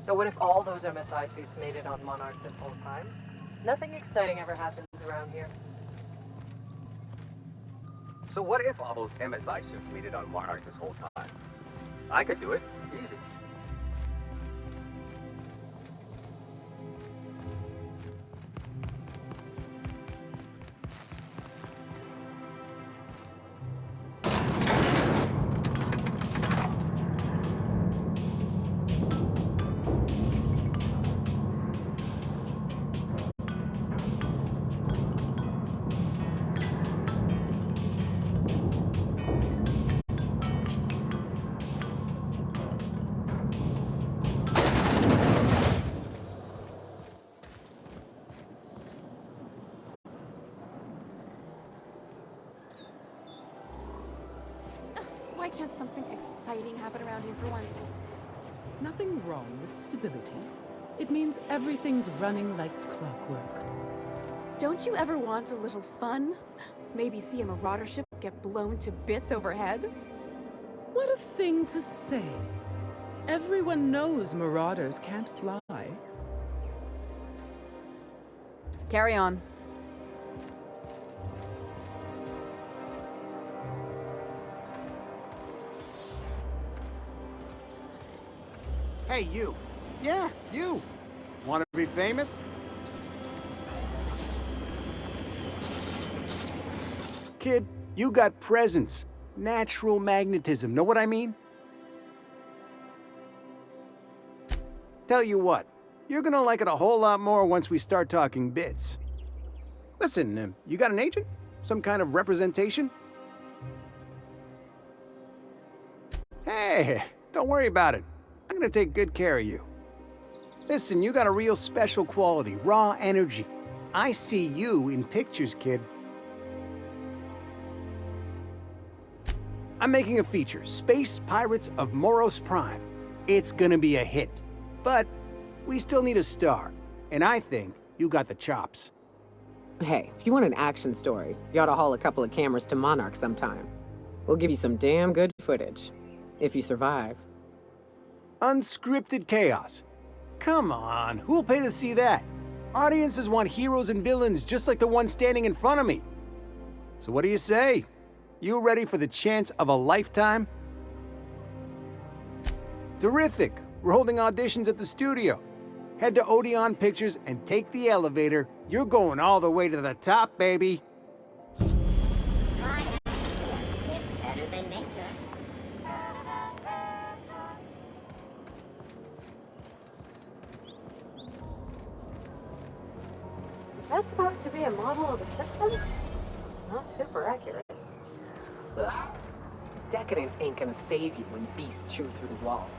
So what if all those MSI suits made it on Monarch this whole time? Nothing exciting ever happens around here. So what if all those MSI suits made it on Monarch this whole time? I could do it. Easy. Why can't something exciting happen around here for once? Nothing wrong with stability. It means everything's running like clockwork. Don't you ever want a little fun? Maybe see a marauder ship get blown to bits overhead? What a thing to say. Everyone knows marauders can't fly. Carry on. Hey, you. Yeah, you. Want to be famous? Kid, you got presence. Natural magnetism. Know what I mean? Tell you what, you're gonna like it a whole lot more once we start talking bits. Listen, you got an agent? Some kind of representation? Hey, don't worry about it. I'm gonna take good care of you. Listen, you got a real special quality, raw energy. I see you in pictures, kid. I'm making a feature, Space Pirates of Moros Prime. It's gonna be a hit. But we still need a star, and I think you got the chops. Hey, if you want an action story, you ought to haul a couple of cameras to Monarch sometime. We'll give you some damn good footage. If you survive. Unscripted chaos. Come on, who'll pay to see that? Audiences want heroes and villains just like the one standing in front of me. So what do you say? You ready for the chance of a lifetime? Terrific! We're holding auditions at the studio. Head to Odeon Pictures and take the elevator. You're going all the way to the top, baby. It's better than nature. Is that supposed to be a model of the system? Not super accurate. Ugh. Decadence ain't gonna save you when beasts chew through the walls.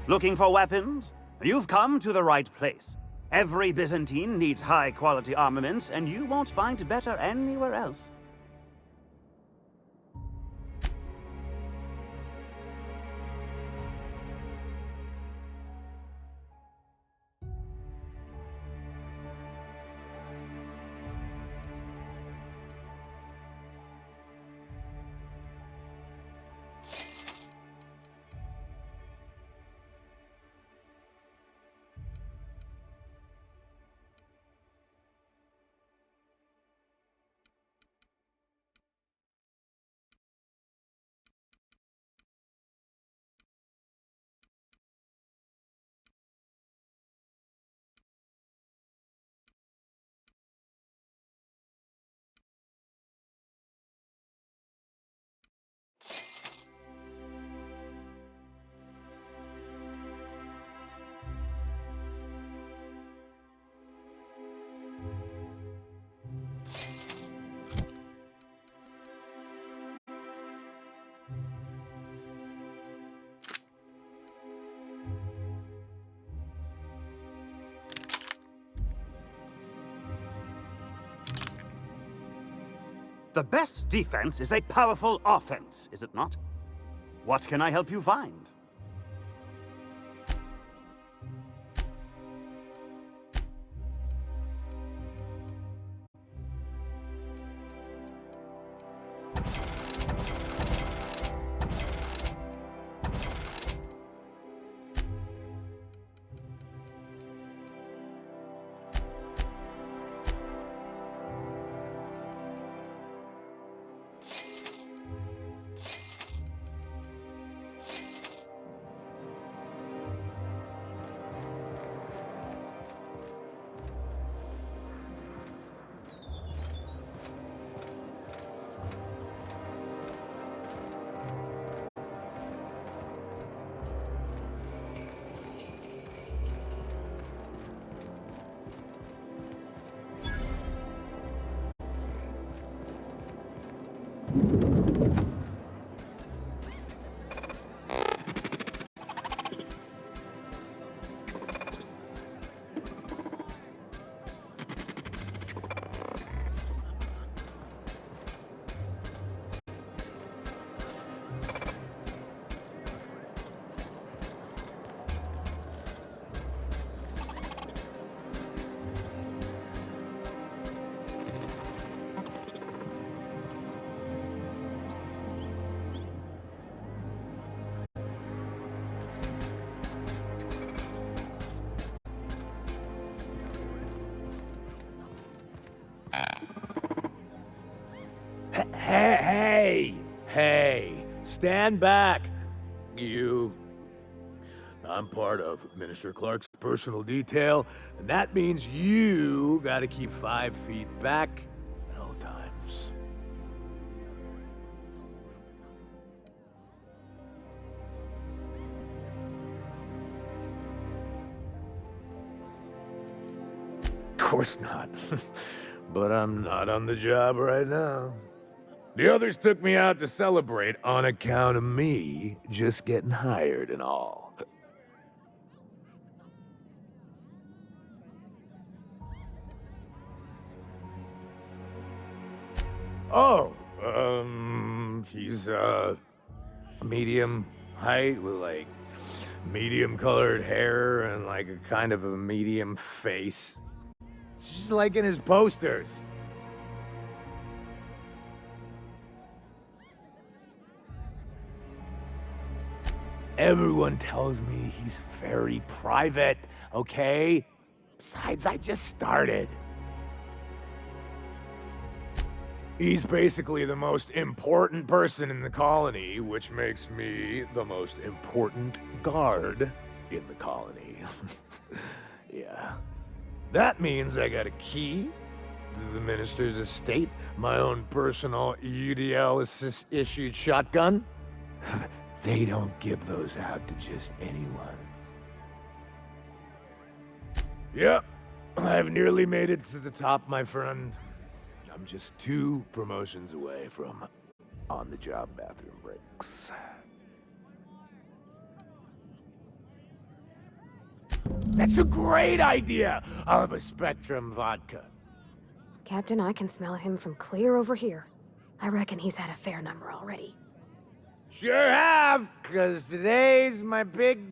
Looking for weapons? You've come to the right place. Every Byzantine needs high-quality armaments, and you won't find better anywhere else. The best defense is a powerful offense, is it not? What can I help you find? Hey, stand back. You. I'm part of Minister Clark's personal detail, and that means you gotta keep 5 feet back at all times. Of course not. But I'm not on the job right now. The others took me out to celebrate on account of me just getting hired and all. Oh, he's, medium height with, like, medium-colored hair and, like, a kind of a medium face. Just like in his posters. Everyone tells me he's very private, okay? Besides, I just started. He's basically the most important person in the colony, which makes me the most important guard in the colony. Yeah. That means I got a key to the minister's estate, my own personal UDL-issued shotgun. They don't give those out to just anyone. Yep, I've nearly made it to the top, my friend. I'm just 2 promotions away from on-the-job bathroom breaks. That's a great idea! I'll have a Spectrum vodka. Captain, I can smell him from clear over here. I reckon he's had a fair number already. Sure have, 'cause today's my big